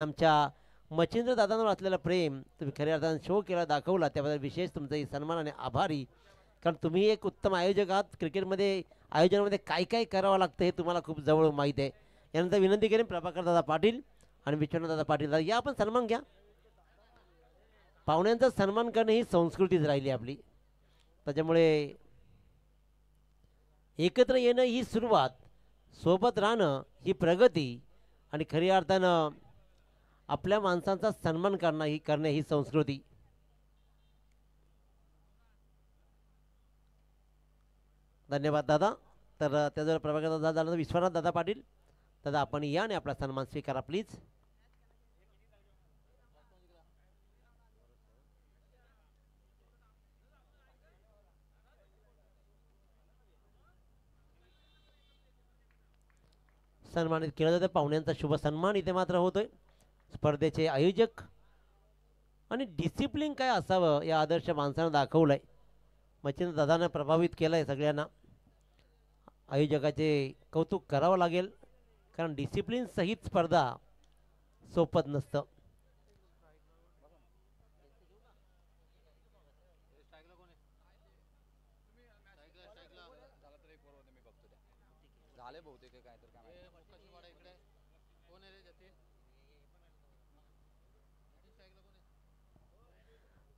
आमच्या मच्छिंद्र दादांवर असलेला प्रेम तुम्ही खऱ्या अर्थाने शो केला दाखवला त्याबद्दल विशेष तुमचाही सन्मान आणि आभारी. कारण तुम्ही एक उत्तम आयोजक आहात. क्रिकेटमध्ये आयोजनामध्ये काय काय करावं लागतं हे तुम्हाला खूप जवळ माहीत आहे. यानंतर विनंती करेन प्रभाकर दादा पाटील आणि विश्वनाथ दादा पाटील या आपण सन्मान घ्या. पाहुण्यांचा सन्मान करणे ही संस्कृतीच राहिली आपली. त्याच्यामुळे एकत्र येणं ही सुरुवात, सोबत राहणं ही प्रगती आणि खऱ्या अर्थानं आपल्या माणसांचा सन्मान करणे ही संस्कृती. धन्यवाद दादा. तर त्याजवळ प्रभाकर दादा झाल्यानंतर विश्वनाथ दादा पाटील दादा आपण या आणि आपला सन्मान स्वीकारा प्लीज. सन्मानित केलं जातं. पाहुण्यांचा शुभ सन्मान इथे मात्र होतोय. स्पर्धेचे आयोजक आणि डिसिप्लिन काय असावं या आदर्श माणसानं दाखवलंय. मच्छिंद्र दादानं प्रभावित केलंय सगळ्यांना. आयोजकाचे कौतुक करावं लागेल कारण डिसिप्लिन सहित स्पर्धा सोपत नसतं.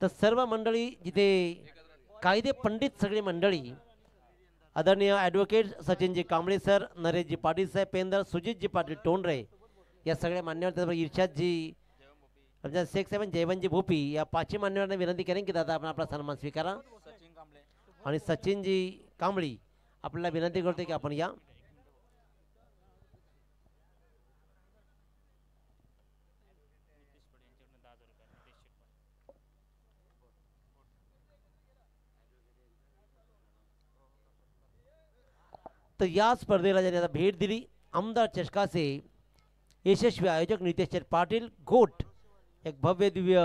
तर सर्व मंडळी जिथे कायदे पंडित सगळी मंडळी आदरणीय ॲडव्होकेट सचिनजी कांबळे सर, नरेशजी पाटील साहेब पेंदर, सुजितजी पाटील टोंडरे या सगळ्या मान्यवर, त्याचबरोबर इर्शादजी रमजान शेख साहेब, जयवंतजी भोपी या पाचही मान्यवरांना विनंती करेन की दादा आपण आपला सन्मान स्वीकारा. आणि सचिनजी कांबळी आपल्याला विनंती करते की आपण या. तर या स्पर्धेला ज्यांनी आता भेट दिली आमदार चषकाचे यशस्वी आयोजक नितेश पाटील घोट, एक भव्य दिव्य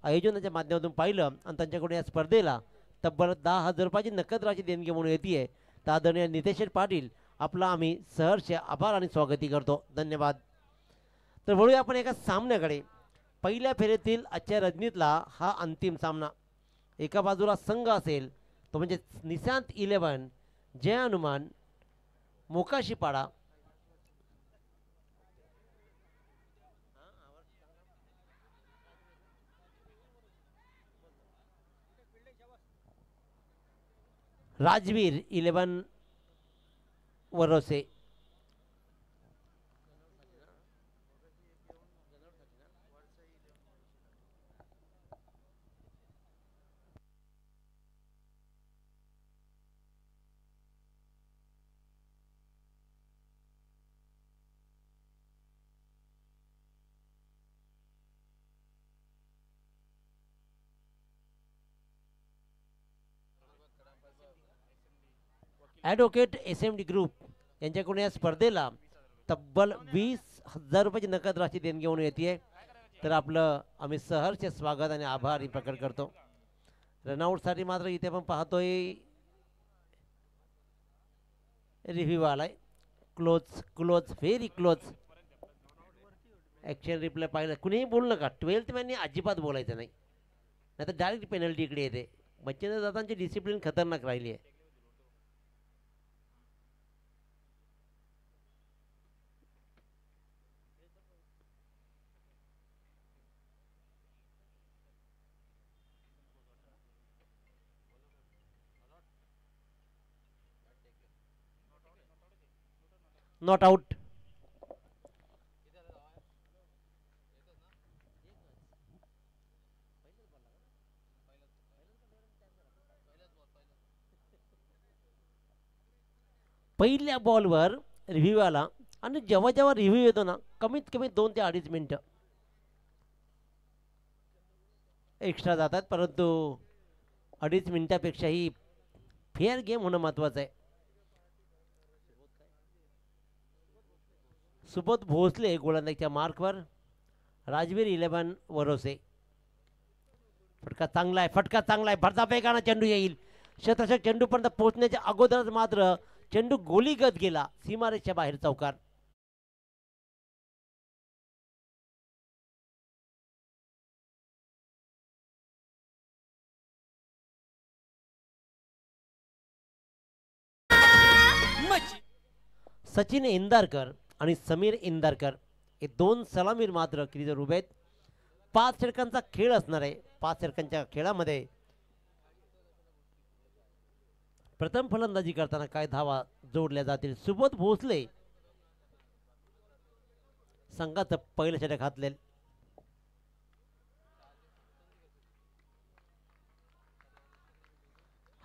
आयोजनाच्या माध्यमातून पाहिलं आणि त्यांच्याकडून या स्पर्धेला तब्बल 10,000 रुपयाची नकद राशी देणगी म्हणून येते. तर आदरणीय नितेश पाटील आपला आम्ही सहर्ष आभार आणि स्वागती करतो. धन्यवाद. तर वळूया आपण एका सामन्याकडे. पहिल्या फेरीतील आजच्या रजनीतला हा अंतिम सामना. एका बाजूला संघ असेल तो म्हणजे Nishant 11 Jai Hanuman Mokashipada, Rajveer 11 Varose. Advocate SMD group यांच्याकडून या स्पर्धेला तब्बल 20,000 रुपयाची नकद राशी देणगी म्हणून येते. तर आपलं आम्ही सहर्ष स्वागत आणि आभार प्रकट करतो. रनआउटसाठी मात्र इथे आपण पाहतोय रिव्ह्यू आलाय. Close close very close. Action reply पाहिलं कुणीही बोलू नका. 12th मॅननी अजिबात बोलायचं नाही, नाही तर डायरेक्ट पेनल्टी इकडे येते. मच्छिंद्र दादांची डिसिप्लिन खतरनाक राहिली आहे. Not out. पहिल्या बॉलवर रिव्ह्यू आला आणि जेव्हा जेव्हा रिव्ह्यू येतो ना कमीत कमी 2 ते 2.5 मिनटं एक्स्ट्रा जातात. परंतु 2.5 मिनिटापेक्षाही फेअर गेम होणं महत्त्वाचं आहे. सुबोध भोसले गोलंदाजीच्या मार्कवर, राजवीर 11 वरोसे. फटका चांगला आहे, फटका चांगला आहे, भरता वेगानं चेंडू येईल. शतशः चेंडूपर्यंत पोहोचण्याच्या अगोदरच मात्र चेंडू गोलीगत गेला सीमारेषेच्या बाहेर चौकार. सचिन इंदारकर आणि समीर इंदारकर हे दोन सलामीर मात्र क्रीजवर उभे आहेत. 5 षटकांचा खेळ असणार आहे. 5 षटकांच्या खेळामध्ये प्रथम फलंदाजी करताना काय धावा जोडल्या जातील. सुबोध भोसले संघाचं पहिलं षटक घातले.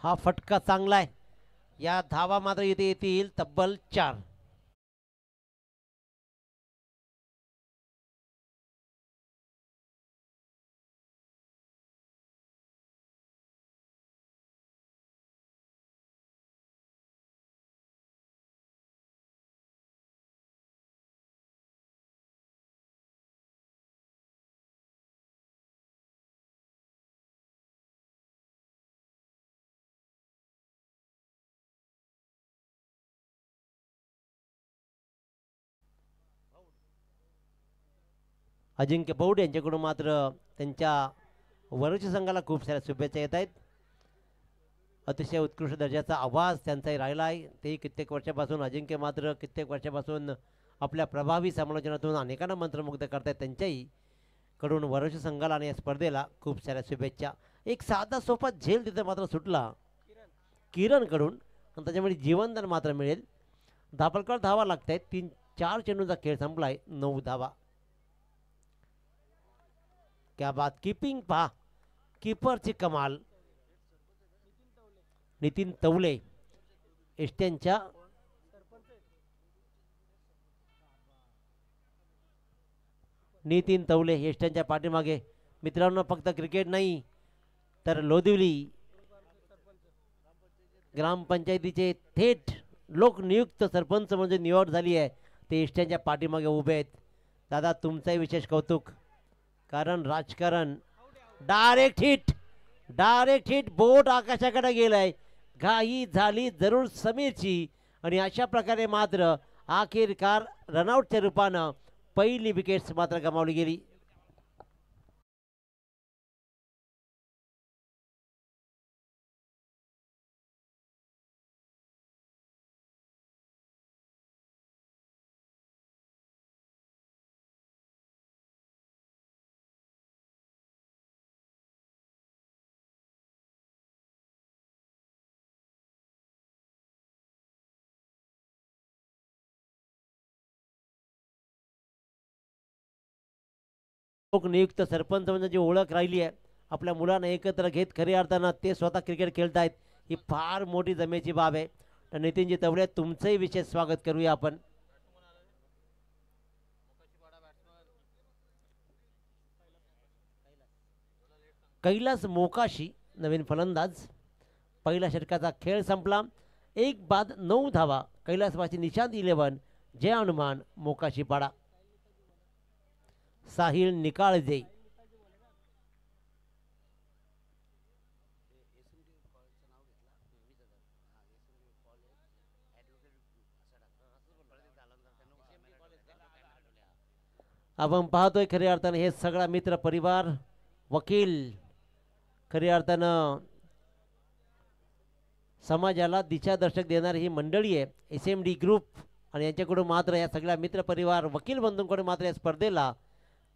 हा फटका चांगला आहे. या धावा मात्र इथे येतील तब्बल 4. अजिंक्य बौड यांच्याकडून मात्र त्यांच्या वरच्या संघाला खूप साऱ्या शुभेच्छा येत आहेत. अतिशय उत्कृष्ट दर्जाचा आवाज त्यांचाही राहिला आहे. ते कित्येक वर्षापासून अजिंक्य मात्र कित्येक वर्षापासून आपल्या प्रभावी समालोचनातून अनेकांना मंत्रमुग्ध करतायत. त्यांच्याही कडून वरच्या संघाला आणि या स्पर्धेला खूप साऱ्या शुभेच्छा. एक साधा सोपा झेल तिथे मात्र सुटला किरणकडून आणि त्याच्यामुळे जीवनदान मात्र मिळेल. धापलकर धावा लागत आहेत. 3-4 चेंडूंचा खेळ संपलाय. 9 धावा. क्या बात कीपिंग पहा. कीपरची कमाल. नितीन तवले एष्ट्यांच्या पाठीमागे. मित्रांनो फक्त क्रिकेट नाही तर लोदिवली ग्रामपंचायतीचे थेट लोकनियुक्त सरपंच म्हणजे निवड झाली आहे. ते एष्ट्यांच्या पाठीमागे उभे आहेत. दादा तुमचाही विशेष कौतुक. कारण राजकारण डायरेक्ट हिट बोट आकाशाकडे गेलाय. घाई झाली जरूर समीरची आणि अशा प्रकारे मात्र आखिरकार रनआउटच्या रूपानं पहिली विकेट्स मात्र गमावली गेली. लोकनियुक्त सरपंच म्हणजे जी ओळख राहिली आहे आपल्या मुलांना एकत्र घेत खऱ्या अर्थानं ते स्वतः क्रिकेट खेळतायत ही फार मोठी जमेची बाब आहे. तर नितीनजी तवडे तुमचंही विशेष स्वागत करूया आपण. कैलास मोकाशी नवीन फलंदाज. पहिल्या षटकाचा खेळ संपला. 1 बाद 9 धावा. कैलासवासी निशांत 11 जय हनुमान मोकाशी पाडा. साहिल निकाळजे आपण पाहतोय खऱ्या अर्थानं हे सगळा मित्र परिवार वकील खऱ्या अर्थानं समाजाला दिशादर्शक देणारी ही मंडळी आहे SMD ग्रुप. आणि यांच्याकडून मात्र या सगळ्या मित्र परिवार वकील बंधूंकडून मात्र या स्पर्धेला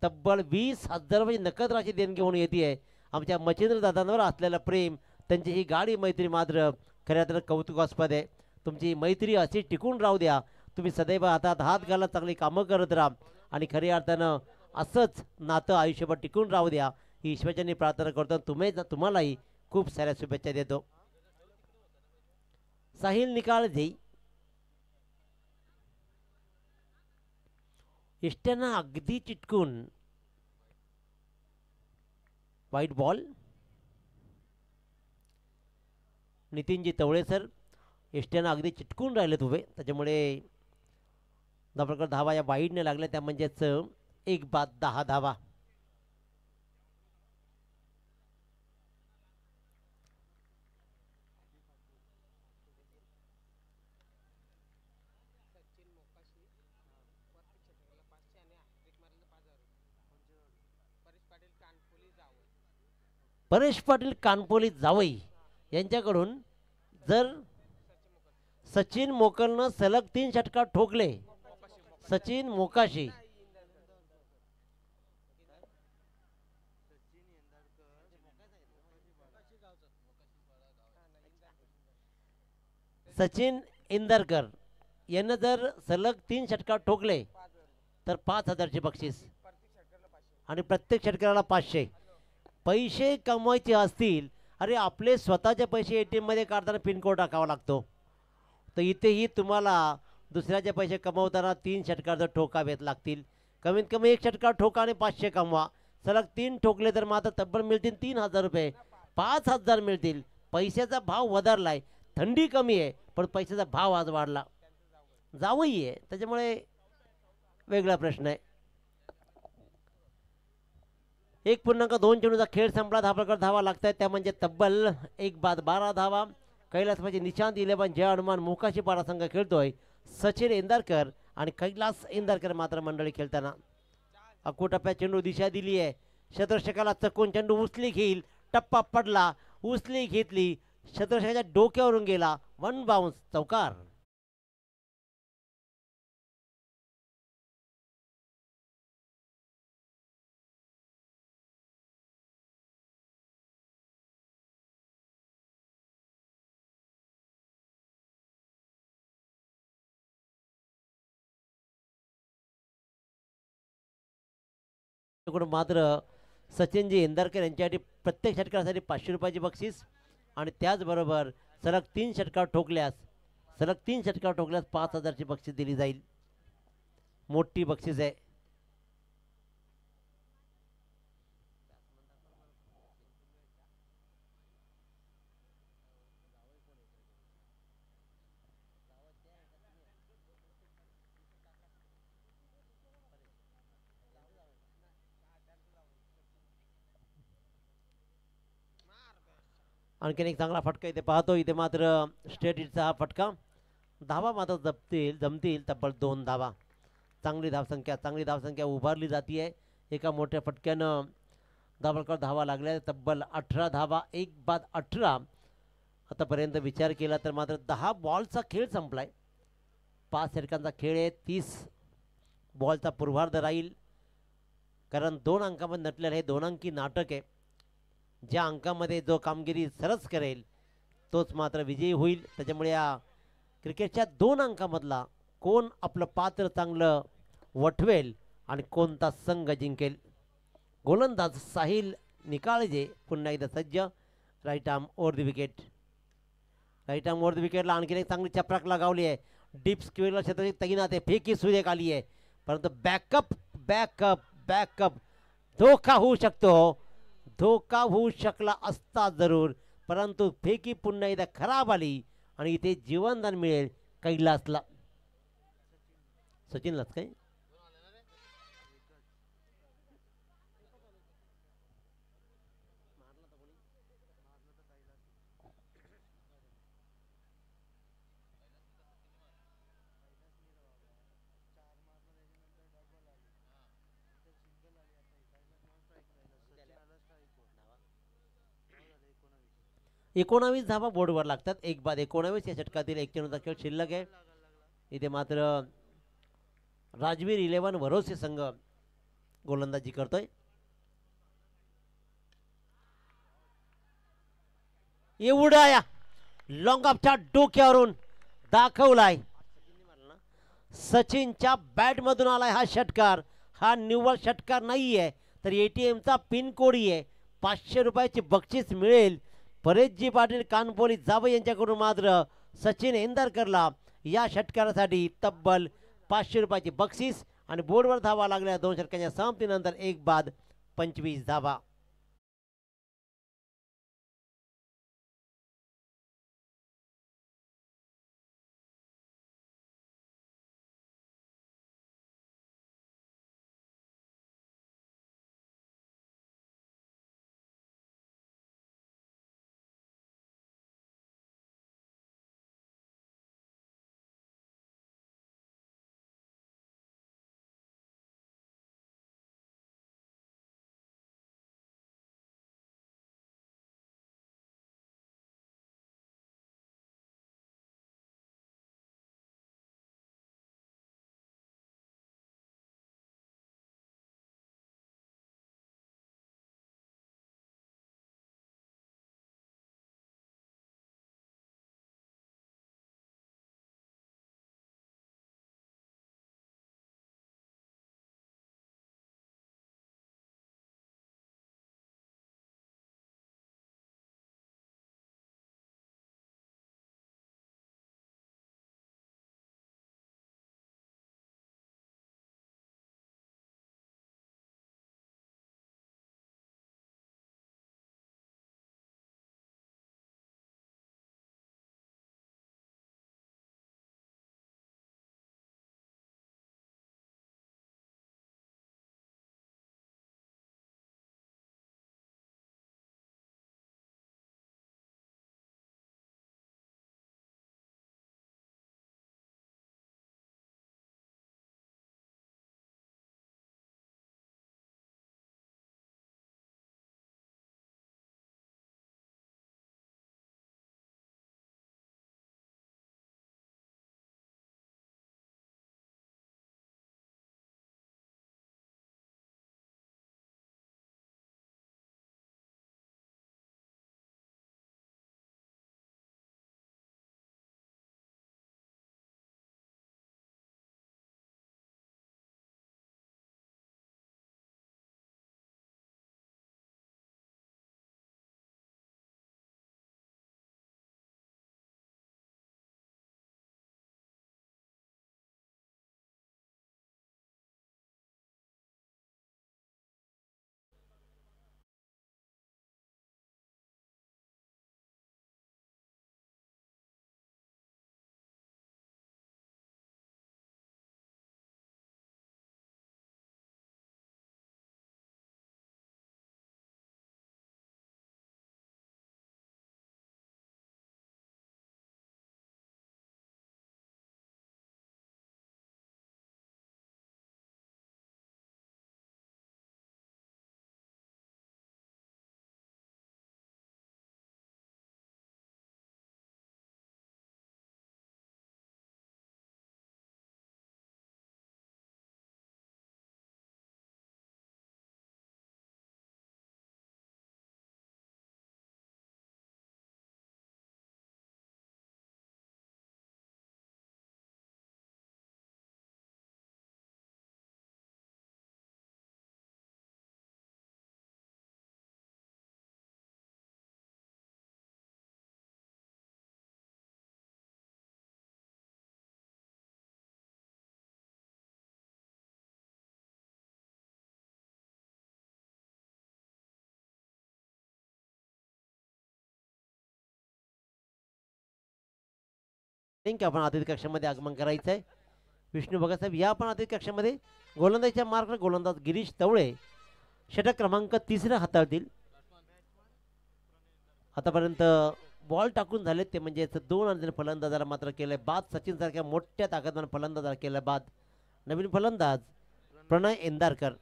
तब्बल 20,000 रुपये नकद राशी देणगी होऊन येते आहे. आमच्या मच्छिंद्र दादांवर असलेलं प्रेम त्यांची ही गाडी मैत्री मात्र खऱ्या अर्थानं कौतुकास्पद आहे. तुमची मैत्री अशी टिकून राहू द्या. तुम्ही सदैव हातात हात घालत चांगली कामं करत राहा आणि खऱ्या अर्थानं असंच नातं आयुष्यभर टिकून राहू द्या ही ईश्वराची प्रार्थना करतो. तुम्हालाही खूप साऱ्या शुभेच्छा देतो. साहिल निकाळजे इष्ट्यांना अगदी चिटकून वाईट बॉल. नितीनजी तवळे सर इष्ट्यांना अगदी चिटकून राहिलेत उभे त्याच्यामुळे धावकर धावा या वाईडने लागल्या त्या म्हणजेच 1 बाद 10 धावा. परेश पाटील कानपोली जावई यांच्याकडून जर सचिन मोकलनं सलग 3 षटकार ठोकले. सचिन मोकाशी. सचिन इंदरकर यांना जर सलग 3 षटकार ठोकले तर 5,000चे बक्षीस आणि प्रत्येक षटकाराला 500. पैसे कमवायचे असतील, अरे आपले स्वतःचे पैसे ATM मध्ये काढताना पिनकोड टाकावा लागतो, तर इथेही तुम्हाला दुसऱ्याचे पैसे कमवताना 3 षटकार जर ठोकावेत लागतील. कमीत कमी 1 षटकार ठोका आणि 500 कमवा. सलग 3 ठोकले तर मात्र तब्बल मिळतील 3,000 रुपये. 5,000 मिळतील. पैशाचा भाव वधारलाय. थंडी कमी आहे पण पैशाचा भाव आज वाढला. जावई आहे त्याच्यामुळे वेगळा प्रश्न आहे. 1.2 चेंडूचा खेळ संपला. धावकर धावा लागतात त्या म्हणजे तब्बल 1 बाद 12 धावा. कैलास म्हणजे निशांत 11 जय हनुमान मोकाशी पारा संघ खेळतोय. सचिन इंदरकर आणि कैलास इंदरकर मात्र मंडळी खेळताना. अकुटप्प्या चेंडू दिशा दिली आहे. शतरक्षकाला चकून चेंडू उचली घेईल. टप्पा पडला. उचली घेतली. शतरक्षकाच्या डोक्यावरून गेला. 1 बाउन्स चौकार. मात्र सचिनजी इंदरकर यांच्यासाठी प्रत्येक षटकासाठी 500 रुपयाची बक्षीस आणि त्याचबरोबर सलग 3 षटकार ठोकल्यास 5,000ची बक्षीस दिली जाईल. मोठी बक्षीस आहे. आणखीन एक चांगला फटका इथे पाहतो. इथे मात्र स्टेट हिटचा हा फटका. धावा मात्र जमतील तब्बल 2 धावा. चांगली धावसंख्या उभारली जाते. एका मोठ्या फटक्यानं दाभोळकर धावा लागल्या. तब्बल 18 धावा. 1 बाद 18. आतापर्यंत विचार केला तर मात्र 10 बॉलचा खेळ संपलाय. 5 षटकांचा खेळ आहे. 30 बॉलचा पूर्वार्ध राहील. कारण 2 अंकामध्ये नटलेलं हे 2 अंकी नाटक आहे. ज्या अंकामध्ये जो कामगिरी सरस करेल तोच मात्र विजयी होईल. त्याच्यामुळे या क्रिकेटच्या 2 अंकामधला कोण आपलं पात्र चांगलं वठवेल आणि कोणता संघ जिंकेल. गोलंदाज साहिल निकाळजे पुन्हा एकदा सज्ज. Right arm over the wicket. Right arm over the विकेटला आणखीन एक चांगली चपराक लगावली आहे. डीप स्क्वेअरला क्षेत्राची तैनात आहे. फेकी सूर्यक आली आहे परंतु बॅकअप धोका होऊ शकतो. धोका होऊ शकला असता जरूर परंतु फेकी पुन्हा एकदा खराब आली आणि इथे जीवनदान मिळेल कैलासला. सचिनलाच काय एकोणावीस धावा बोर्डवर लागतात. 1 बाद 19 या षटकातील 1 चेंडूचा खेळ शिल्लक आहे. इथे मात्र राजवीर 11 भरोसे संघ गोलंदाजी करतोय. एवढा या लॉंग ऑफच्या डोक्यावरून दाखवलाय. सचिनच्या बॅटमधून आलाय हा षटकार. हा निव्वळ षटकार नाहीये तर ATMचा पिन कोडी आहे. 500 रुपयाची बक्षीस मिळेल. परेशजी पाटील कानपोली जावई यांच्याकडून मात्र सचिन इंदरकरला या षटकारासाठी तब्बल 500 रुपयाची बक्षीस आणि बोर्डवर धावा लागल्या 2 षटकांच्या समाप्तीनंतर 1 बाद 25 धावा. की आपण अतिथी कक्षामध्ये आगमन करायचं आहे. विष्णू भगत साहेब या पण अतिथी कक्षामध्ये. गोलंदाजीच्या मार्ग गोलंदाज गिरीश तवळे षटक क्रमांक 3 हाताळतील. आतापर्यंत बॉल टाकून झाले ते म्हणजे 2 आणि फलंदाजाला मात्र केलंय बाद. सचिन सारख्या मोठ्या ताकदवान फलंदाजाला केलं बाद. नवीन फलंदाज प्रणय इंदारकर.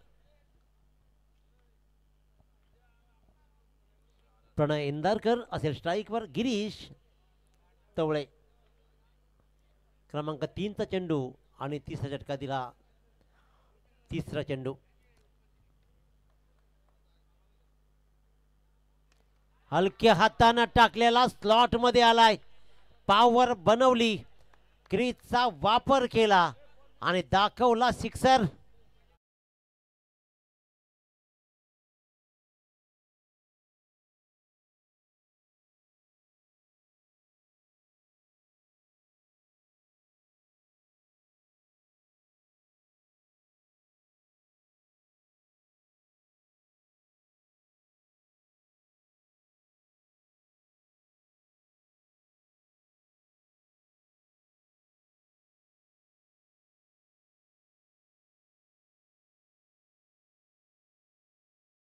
प्रणय इंदारकर असेल स्ट्राईकवर. गिरीश तवळे क्रमांक 3चा चेंडू आणि 30 झटका दिला. 3रा चेंडू हलक्या हातानं टाकलेला स्लॉट मध्ये आलाय. पॉवर बनवली, क्रीजचा वापर केला आणि दाखवला सिक्सर.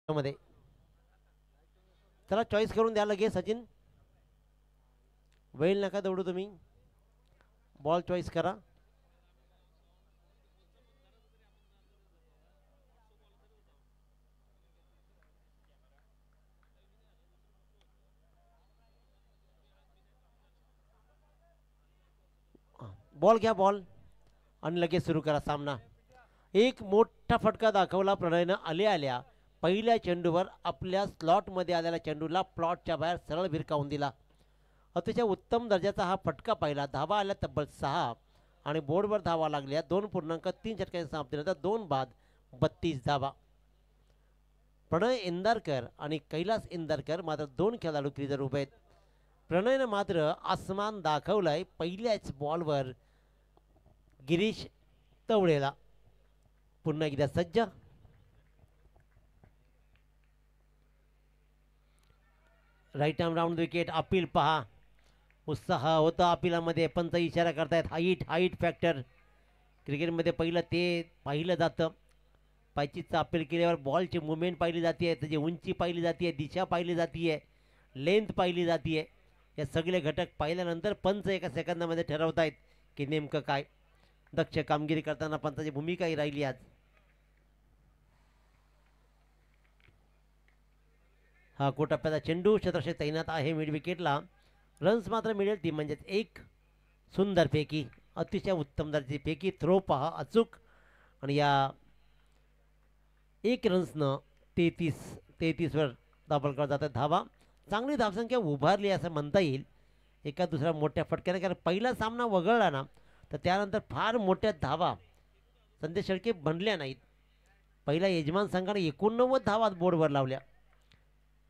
मध्ये चला चॉईस करून द्या लगे सचिन. वेळ नका दौडू तुम्ही, बॉल चॉईस करा. बॉल घ्या बॉल आणि लगेच सुरू करा सामना. एक मोठा फटका दाखवला प्रणयनं आल्या पहिल्या चेंडूवर. आपल्या स्लॉटमध्ये आलेल्या चेंडूला प्लॉटच्या बाहेर सरळ भिरकावून दिला. अतिशय उत्तम दर्जाचा हा फटका पाहिला. धावा आल्या तब्बल 6 आणि बोर्डवर धावा लागल्या 2.3 षटकांच्या समाप्तीनंतर 2 बाद 32 धावा. प्रणय इंदारकर आणि कैलास इंदारकर मात्र 2 खेळाडू क्रीजवर उभे आहेत. प्रणयनं मात्र आसमान दाखवलाय पहिल्याच बॉलवर गिरीश तवळेला. पुन्हा एकदा सज्ज. Right arm round wicket. Appeal पहा, उत्साह होता अपिलामध्ये. पंच इशारा करतायत हाईट फॅक्टर. क्रिकेटमध्ये पहिलं ते पाहिलं जातं. पायचीचं अपील केल्यावर बॉलची मुवमेंट पाहिली जाते, त्याची उंची पाहिली जाते, दिशा पाहिली जाते, लेंथ पाहिली जाते. हे सगळे घटक पाहिल्यानंतर पंच एका सेकंदामध्ये ठरवतायत की नेमकं काय. दक्ष कामगिरी करताना पंचाची भूमिकाही राहिली आज. हा कोटप्प्याचा चेंडू क्षेत्ररक्षक तैनात आहे मिड विकेटला. रन्स मात्र मिळेल ती म्हणजेच एक. सुंदर फेकी, अतिशय उत्तम दर्जाची फेकी. थ्रो पहा अचूक आणि या 1 रन्सनं 33वर दाबल करत जातात धावा. चांगली धावसंख्या उभारली असं म्हणता येईल एका दुसऱ्या मोठ्या फटक्याने. कारण पहिला सामना वगळला ना तर त्यानंतर फार मोठ्या धावा संदेश शेळके बनल्या नाहीत. पहिल्या यजमान संघाने 89 धावा बोर्डवर लावल्या.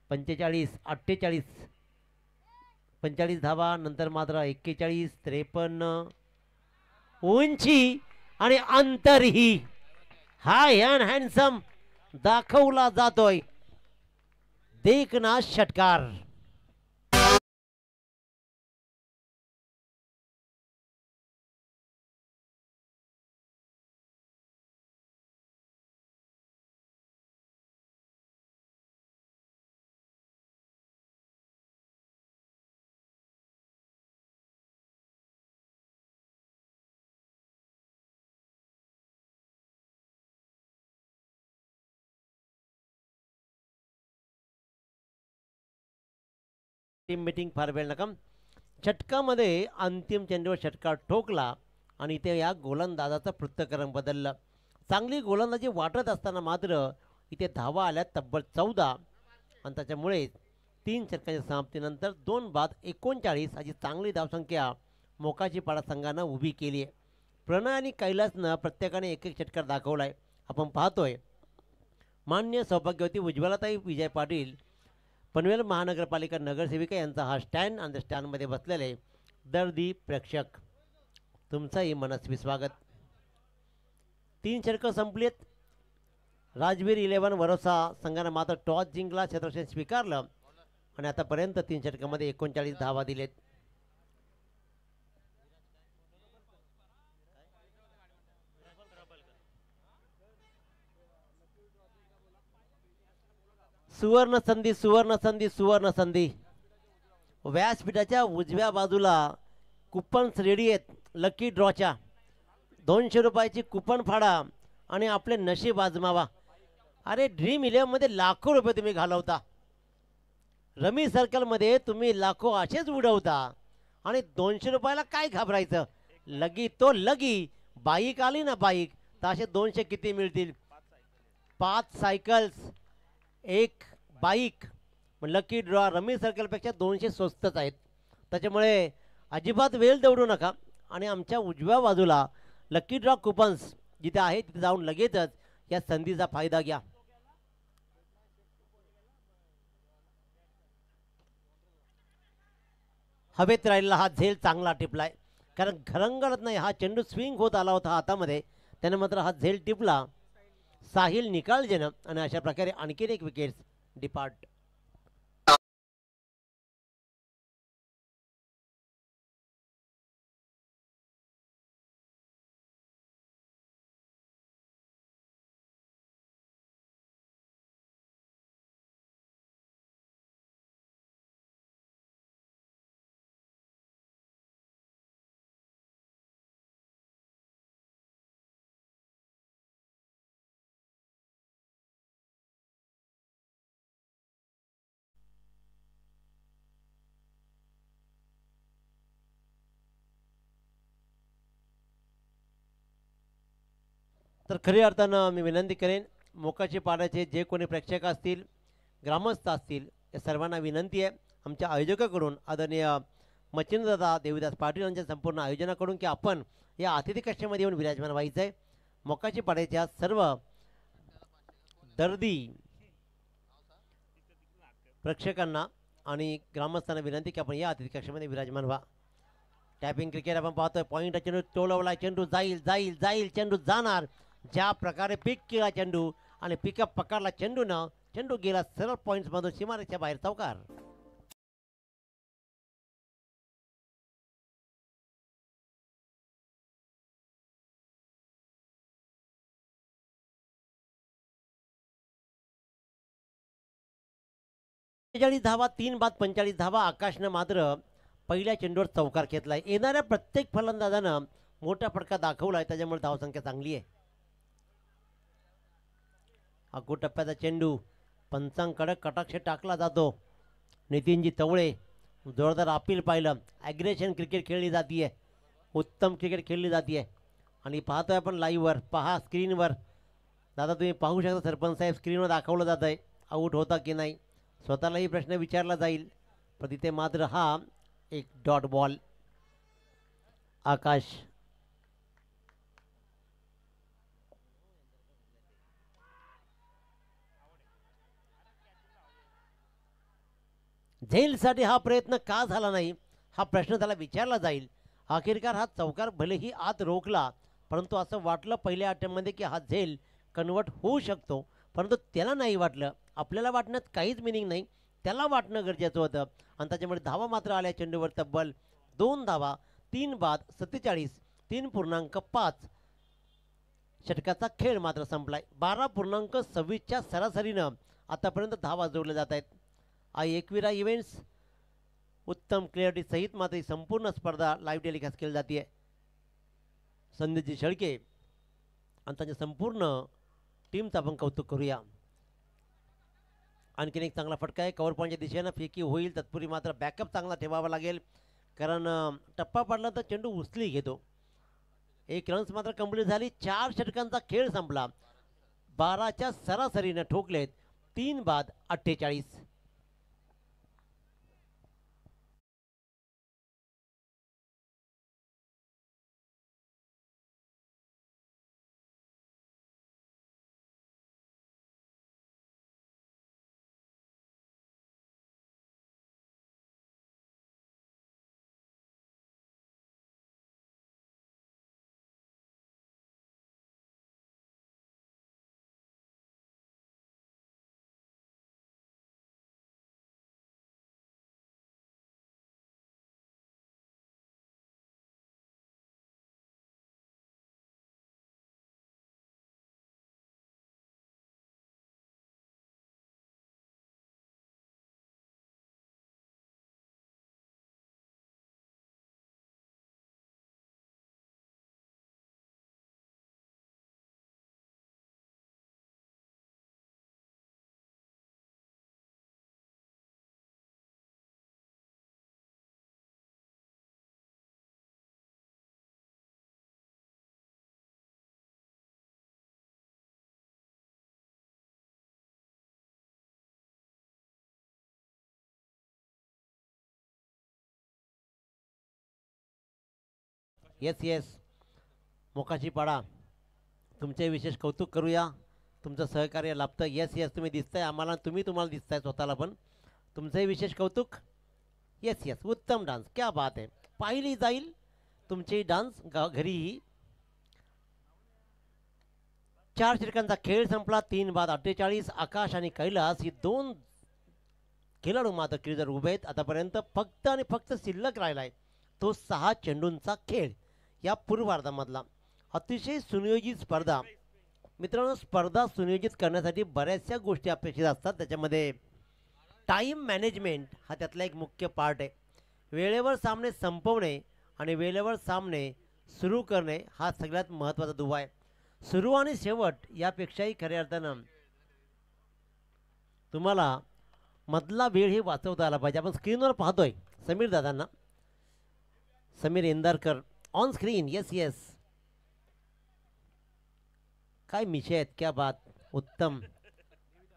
45, 48, 45 धावा. नंतर मात्र 41, 53. उंची आणि अंतरही हाय अँड हँडसम दाखवला जातोय. देखना षटकार. टीम मीटिंग फार वेळ नका. षटकामध्ये अंतिम चेंडूवर षटकार ठोकला आणि इथे या गोलंदाजाचं पृथक्करण बदललं. चांगली गोलंदाजी वाटत असताना मात्र इथे धावा आल्या तब्बल 14 आणि त्याच्यामुळे 3 षटकांच्या समाप्तीनंतर 2 बाद 39 अशी चांगली धावसंख्या मोकाची पाडा संघानं उभी केली आहे. प्रणय आणि कैलासनं प्रत्येकाने एक षटकार दाखवलाय. आपण पाहतोय मान्य सौभाग्यवती उज्ज्वलाताई विजय पाटील पनवेल महानगरपालिका नगरसेविका यांचा हा स्टँड आणि स्टँडमध्ये बसलेले दर्दी प्रेक्षक, तुमचंही मनस्वी स्वागत. 3 षटकं संपलीत. राजवीर 11 वरोसा संघानं मात्र टॉस जिंकला, क्षेत्ररक्षण स्वीकारलं आणि आतापर्यंत 3 षटकामध्ये 39 धावा दिलेत. सुवर्ण संधी, सुवर्ण संधी, सुवर्ण संधी. व्यासपीठाच्या उजव्या बाजूला कुपन्स रेडी आहेत लकी ड्रॉच्या. 200 रुपयाची कुपन फाडा आणि आपले नशीब आजमावा. अरे ड्रीम इलेव्हनमध्ये लाखो रुपये तुम्ही घालवता. रमी सर्कलमध्ये तुम्ही लाखो असेच उडवता आणि 200 रुपयाला काय घाबरायचं. लगी तो लगी. बाईक आली ना बाईक, तर असे 200 किती मिळतील. 5 सायकल्स, एक बाईक. लकी ड्रॉ रमी सर्कलपेक्षा 200 स्वस्तच आहेत. त्याच्यामुळे अजिबात वेळ दौडू नका आणि आमच्या उजव्या बाजूला लकी ड्रॉ कुपन्स जिथे आहे तिथे जाऊन लगेचच या संधीचा फायदा घ्या. हवेत राहिलेला हा झेल चांगला टिपलाय, कारण घरंगळत नाही. हा चेंडू स्विंग होत आला होता हातामध्ये, त्याने मात्र हा झेल टिपला. साहिल निकालजेनं आणि अशा प्रकारे आणखीन एक विकेट डिपार्ट. तर खऱ्या अर्थानं मी विनंती करेन, मोकाचे पाड्याचे जे कोणी प्रेक्षक असतील, ग्रामस्थ असतील, या सर्वांना विनंती आहे आमच्या आयोजकाकडून, आदरणीय मच्छिंद्रदादा देवीदास पाटील यांच्या संपूर्ण आयोजनाकडून, की आपण या अतिथी कक्षामध्ये येऊन विराजमान व्हायचं आहे. मोकाचे पाड्याच्या सर्व दर्दी प्रेक्षकांना आणि ग्रामस्थांना विनंती की आपण या अतिथी कक्षामध्ये विराजमान व्हा. टॅपिंग क्रिकेट आपण पाहतोय. पॉईंट चेंडू टोलवला, चेंडू जाईल जाईल जाईल, चेंडू जाणार. ज्या प्रकारे पिक केला चेंडू आणि पिकअप पकडला चेंडूनं, चेंडू गेला सरळ पॉईंट्समधून सीमारेषेच्या बाहेर. चौकार. धावा, 3 बाद 45 धावा. आकाशनं मात्र पहिल्या चेंडूवर चौकार घेतलाय. येणाऱ्या प्रत्येक फलंदाजानं मोठा फटका दाखवलाय, त्याच्यामुळे धावसंख्या चांगली आहे. अगो टप्प्याचा चेंडू पंचांकडे कटाक्ष टाकला जातो. नितीनजी तवळे जोरदार अपील पाहिलं. ॲग्रेशन क्रिकेट खेळली जाते, उत्तम क्रिकेट खेळली जाते. आणि पाहतोय आपण लाईव्हवर, पहा स्क्रीनवर. दादा तुम्ही पाहू शकता, सरपंच साहेब स्क्रीनवर दाखवलं जात आहे आऊट होता की नाही. स्वतःलाही प्रश्न विचारला जाईल, पण तिथे मात्र हा एक डॉट बॉल. आकाश झेलसाठी हा प्रयत्न का झाला नाही, हा प्रश्न त्याला विचारला जाईल. अखेरकार हा चौकार भलेही आत रोखला, परंतु असं वाटलं पहिल्या अटेम्प्टमध्ये की हा झेल कन्वर्ट होऊ शकतो, परंतु त्याला नाही वाटलं. आपल्याला वाटण्यात काहीच मिनिंग नाही, त्याला वाटणं गरजेचं होतं. आणि त्याच्यामुळे धावा मात्र आल्या चेंडूवर तब्बल 2 धावा. 3 बाद 47, 3.5 षटकाचा खेळ मात्र संपलाय. 12.26च्या सरासरीनं आतापर्यंत धावा जोडल्या जात आहेत. आई एकविरा इव्हेंट्स उत्तम क्लिअरिटी सहित मात्र संपूर्ण स्पर्धा लाईव्ह टेलिकास्ट केली जाते. संदेशजी शेळके आणि त्यांच्या संपूर्ण टीमचं आपण कौतुक करूया. आणखीन एक चांगला फटका आहे कव्हर पॉईंटच्या दिशेनं. फेकी होईल, तत्पूर्वी मात्र बॅकअप चांगला ठेवावा लागेल, कारण टप्पा पडला तर चेंडू उचली घेतो. 1 रन्स मात्र कंप्लीट झाली. 4 षटकांचा खेळ संपला. 12च्या सरासरीनं ठोकलेत 3 बाद 48. येस येस मोकाशी पाडा, तुमचे विशेष कौतुक करूया. तुमचं सहकार्य लाभतं. येस येस तुम्ही दिसताय आम्हाला, तुम्ही तुम्हाला दिसताय स्वतःला पण. तुमचंही विशेष कौतुक. येस येस उत्तम डान्स, क्या बात आहे. पाहिली जाईल तुमची डान्स घरीही. 4 षटकांचा खेळ संपला. 3:48. आकाश आणि कैलास ही दोन खेळाडू मात्र क्रीजर उभे आहेत. आतापर्यंत फक्त आणि फक्त शिल्लक राहिलाय तो 6 चेंडूंचा खेळ या पूर्वार्धामधला. अतिशय सुनियोजित स्पर्धा मित्रांनो. स्पर्धा सुनियोजित करण्यासाठी बऱ्याचशा गोष्टी अपेक्षित असतात. त्याच्यामध्ये टाईम मॅनेजमेंट हा त्यातला एक मुख्य पार्ट आहे. वेळेवर सामने संपवणे आणि वेळेवर सामने सुरू करणे हा सगळ्यात महत्त्वाचा दुवा आहे. सुरू आणि शेवट यापेक्षाही खऱ्या अर्थानं तुम्हाला मधला वेळही वाचवता आला पाहिजे. आपण स्क्रीनवर पाहतोय समीर दादांना, Sameer Indarkar on screen. Yes yes काय मिशे आहेत, क्या बात. उत्तम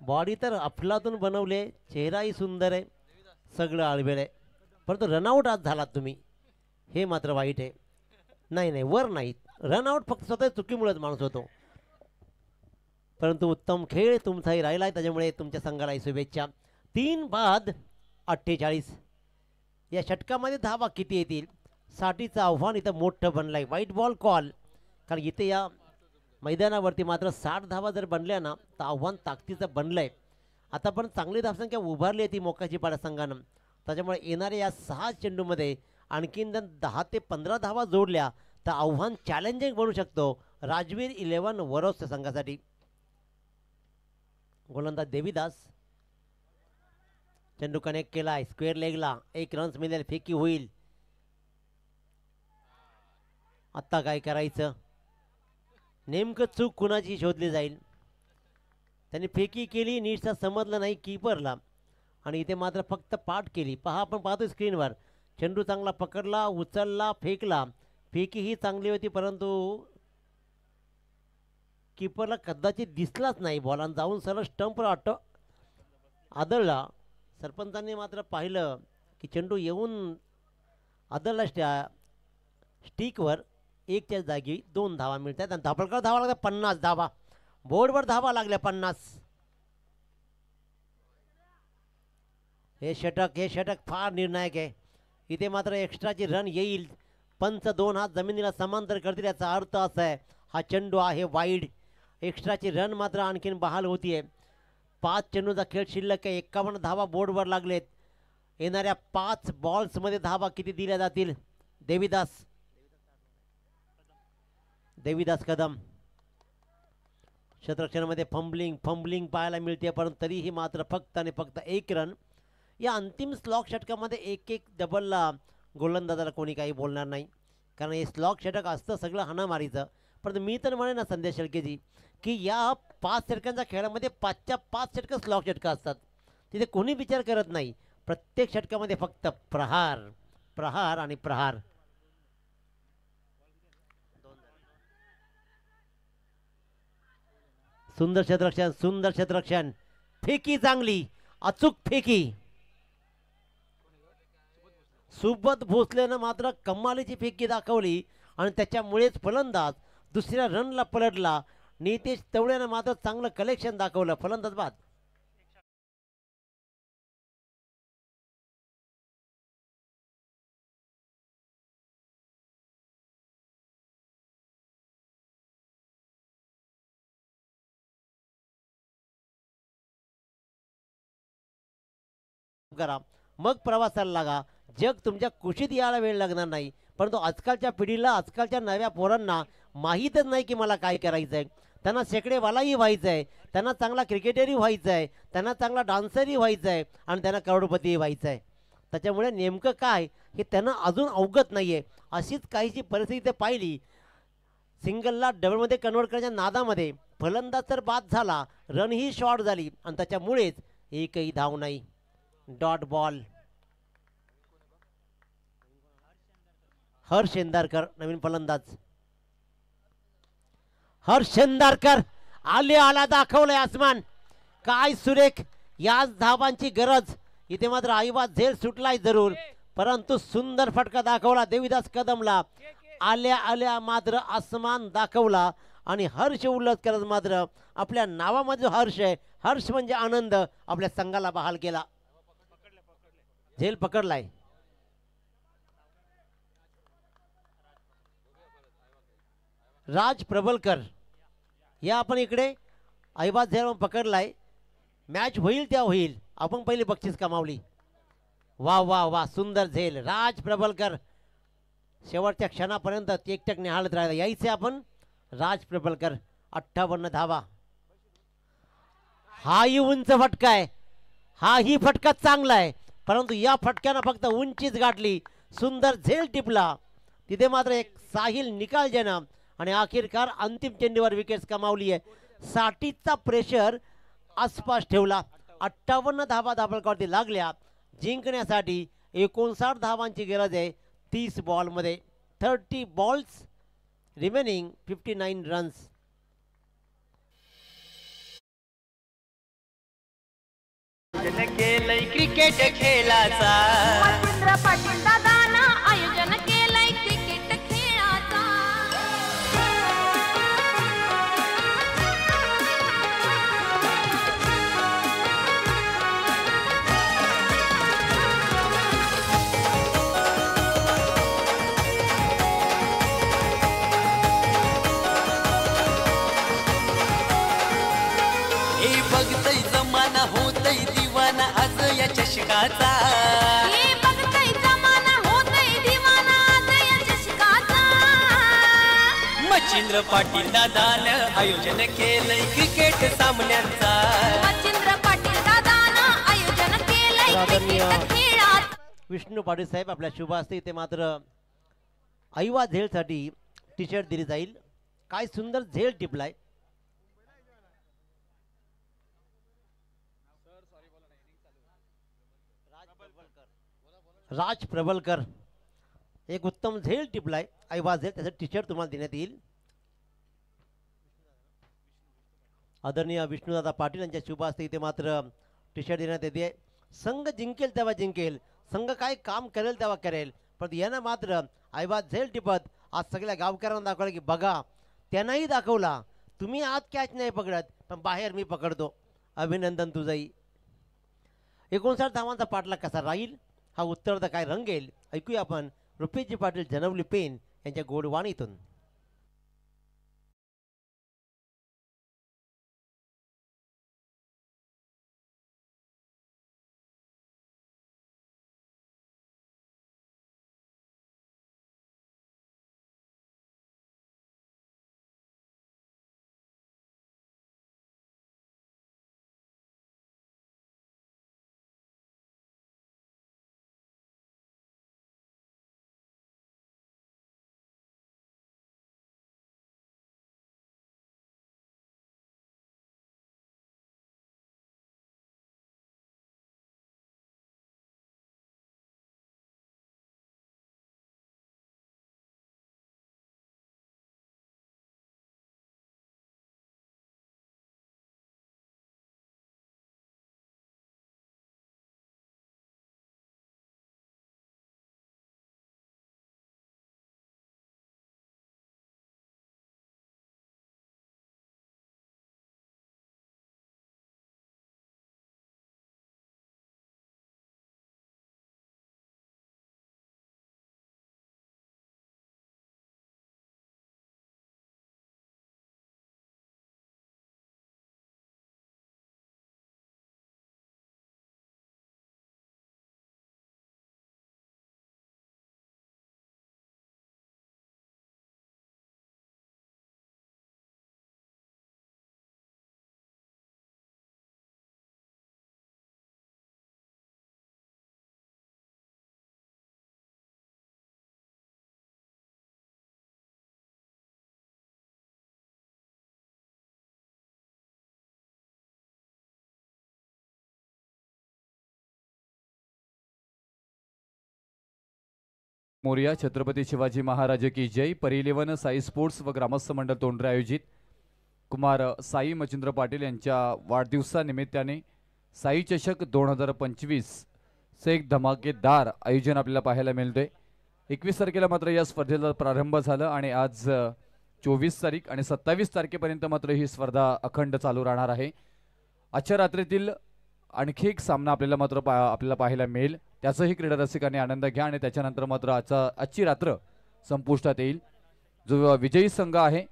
बॉडी तर अफलातून बनवले, चेहराही सुंदर आहे, सगळं आळवेळ आहे. परंतु रनआउट आज झालात तुम्ही, हे मात्र वाईट आहे. नाही नाही वर नाही, रनआउट फक्त स्वतः चुकीमुळेच माणूस होतो. परंतु उत्तम खेळ तुमचाही राहिला आहे, त्याच्यामुळे तुमच्या संघालाही शुभेच्छा. 3:48 या षटकामध्ये धावा किती येतील साठीचं आव्हान इथं मोठं बनलं आहे. वाईट बॉल कॉल, कारण इथे या मैदानावरती मात्र 60 धावा जर बनल्या ना तर आव्हान ताकदीचं बनलं आहे. आता पण चांगली धावसंख्या उभारली आहे ती मोकाची पाडा संघानं. त्याच्यामुळे येणाऱ्या या 6 चेंडूमध्ये आणखीन जर 10 ते 15 धावा जोडल्या तर आव्हान चॅलेंजिंग बनू शकतो राजवीर 11 वरोसच्या संघासाठी. गोलंदाज देवीदास, चेंडू कनेक्ट केलाय स्क्वेअर लेगला, 1 रन्स मिळेल, फेकी होईल. आत्ता काय करायचं, नेमकं चूक कुणाची शोधली जाईल. त्यांनी फेकी केली, नीटचा समजलं नाही कीपरला, आणि इथे मात्र फक्त पाठ केली. पहा आपण पाहतोय स्क्रीनवर, चेंडू चांगला पकडला, उचलला, फेकला, फेकी ही चांगली होती, परंतु कीपरला कदाचित दिसलाच नाही. बॉलान जाऊन सरळ स्टंपवर आदळला. सरपंचांनी मात्र पाहिलं की चेंडू येऊन आदळला स्टिकवर. 1च्या जागी 2 धावा मिळतात आणि धापळकर धावा लागल्या 50 धावा, बोर्डवर धावा लागल्या 50. हे षटक फार निर्णायक आहे. इथे मात्र एक्स्ट्राची रन येईल. पंच 2 हात जमिनीला समांतर करतील, याचा अर्थ असा आहे हा चेंडू आहे वाईड. एक्स्ट्राची रन मात्र आणखीन बहाल होतीये. 5 चेंडूचा खेळ शिल्लक आहे. 51 धावा बोर्डवर लागलेत. येणाऱ्या 5 बॉल्समध्ये धावा किती दिल्या जातील. देवीदास कदम क्षेत्ररक्षणामध्ये फंबलिंग पाहायला मिळते, परंतु तरीही मात्र फक्त आणि फक्त 1 रन. या अंतिम स्लॉक षटकामध्ये 1-1 डबलला गोलंदाजाला कोणी काही बोलणार नाही, कारण हे स्लॉक षटक असतं सगळं हाणामारीचं. परंतु मी तर म्हणेन ना संदेश शेळकेजी की या 5 षटकांच्या खेळामध्ये 5च्या 5 षटकं स्लॉक षटकं असतात. तिथे कोणी विचार करत नाही. प्रत्येक षटकामध्ये फक्त प्रहार आणि प्रहार. सुंदर क्षेत्ररक्षण, फेकी चांगली, अचूक फेकी. सुबत भोसलेनं मात्र कमालीची फेकी दाखवली आणि त्याच्यामुळेच फलंदाज दुसऱ्या रनला पलटला. नितेश तवळेनं मात्र चांगलं कलेक्शन दाखवलं. फलंदाज बाद. करा मग प्रवासाला लागा. जग तुमच्या कुशीत यायला वेळ लागणार नाही. परंतु आजकालच्या पिढीला, आजकालच्या नव्या पोरांना माहीतच नाही की मला काय करायचं आहे. त्यांना शेकडेवालाही व्हायचं आहे, त्यांना चांगला क्रिकेटरही व्हायचं आहे, त्यांना चांगला डान्सरही व्हायचं आहे आणि त्यांना करोडपतीही व्हायचं आहे. त्याच्यामुळे नेमकं काय हे त्यांना अजून अवगत नाही आहे. अशीच काहीशी परिस्थिती पाहिली. सिंगलला डबलमध्ये कन्वर्ट करण्याच्या नादामध्ये फलंदाज तर बाद झाला, रनही शॉर्ट झाली आणि त्याच्यामुळेच एकही धाव नाही. Dot ball. हर्ष शेंदारकर नवीन फलंदाज. हर्ष शेंदारकर आला दाखवलंय आसमान. काय सुरेख, याच धावांची गरज. इथे मात्र आईबा झेल सुटलाय जरूर, परंतु सुंदर फटका दाखवला देवीदास कदमला. आल्या आल्या मात्र आसमान दाखवला आणि हर्ष उल्हास करत मात्र आपल्या नावामध्ये जो हर्ष आहे, हर्ष म्हणजे आनंद, आपल्या संघाला बहाल केला. झेल पकडलाय. राज प्रबलकर या आपण इकडे ऐबाज झेल पकडलाय. मॅच होईल त्या होईल, आपण पहिली बक्षीस कमावली. वा वा वा, सुंदर झेल. राज प्रबलकर शेवटच्या क्षणापर्यंत एकटक निहाळत राहिला. यायचे आपण राज प्रबलकर. 58 धावा. हाही उंच फटका आहे, हाही फटका चांगला आहे, परंतु या फटक्यानं फक्त उंचीच गाठली. सुंदर झेल टिपला तिथे मात्र एक साहिल निकाल ज्यानं आणि अखेरकार अंतिम चेंडूवर विकेट्स कमावली आहे. साठीचा प्रेशर आसपास ठेवला. 58 धावा धाबळकावरती लागल्या. जिंकण्यासाठी 59 धावांची गरज आहे 30 बॉलमध्ये. 30 बॉल्स रिमेनिंग 59 रन्स. केलंय क्रिकेट खेळाचा मच्छिंद्र पाटील दादानं आयोजन केलंय क्रिकेट खेळाचा. हे बघतय जमाना होतय दिवाना आज या चषकाचा. हे बघतय जमाना होतय दिवाना आज या चषकाचा. मच्छिंद्र पाटील दादानं आयोजन केलंय क्रिकेट सामन्यांचा. मच्छिंद्र पाटील दादानं आयोजन केलंय क्रिकेट खेळाचा. विष्णू पाटील साहेब आपल्या शुभ हस्ते इथे मात्र ऐवा झेलसाठी टी शर्ट दिली जाईल. काय सुंदर झेल टिपलाय. राज प्रबलकर एक उत्तम झेल टिपलाय. ऐवा झेल त्याचं टी शर्ट तुम्हाला देण्यात येईल. आदरणीय विष्णुदादा पाटील यांच्या शुभ हस्ते इथे मात्र टी शर्ट देण्यात येते. संघ जिंकेल तेव्हा जिंकेल, संघ काय काम करेल तेव्हा करेल, पण यानं मात्र ऐवा झेल टिपत आज सगळ्या गावकऱ्यांना दाखवलं की बघा, त्यांनाही दाखवला तुम्ही आत कॅच नाही पकडत पण बाहेर मी पकडतो. अभिनंदन तुझंही. 59 धावांचा पाठलाग कसा राहील, हा उत्तर काय रंगेल, ऐकूया आपण रुपेशजी पाटील जनवली पेन यांच्या गोडवाणीतून. मोरिया छत्रपती शिवाजी महाराज की जय. परिलेवन साई स्पोर्ट्स व ग्रामस्थ मंडळ तोंडरे आयोजित कुमार साई मच्छिंद्र पाटील यांच्या वाढदिवसानिमित्ताने साई चषक 2025 चे एक धमाकेदार आयोजन आपल्याला पाहायला मिळते. 21 तारखेला मात्र या स्पर्धेला प्रारंभ झाला आणि आज 24 तारीख आणि 27 तारखेपर्यंत मात्र ही स्पर्धा अखंड चालू राहणार आहे. आजच्या रात्रीतील आणखी एक सामना आपल्याला मात्र आपल्याला पाहायला मिळेल, त्याचाही क्रीडा रसिकांनी आनंद घ्या आणि त्याच्यानंतर मात्र आजची रात्र संपुष्टात येईल. जो विजयी संघ आहे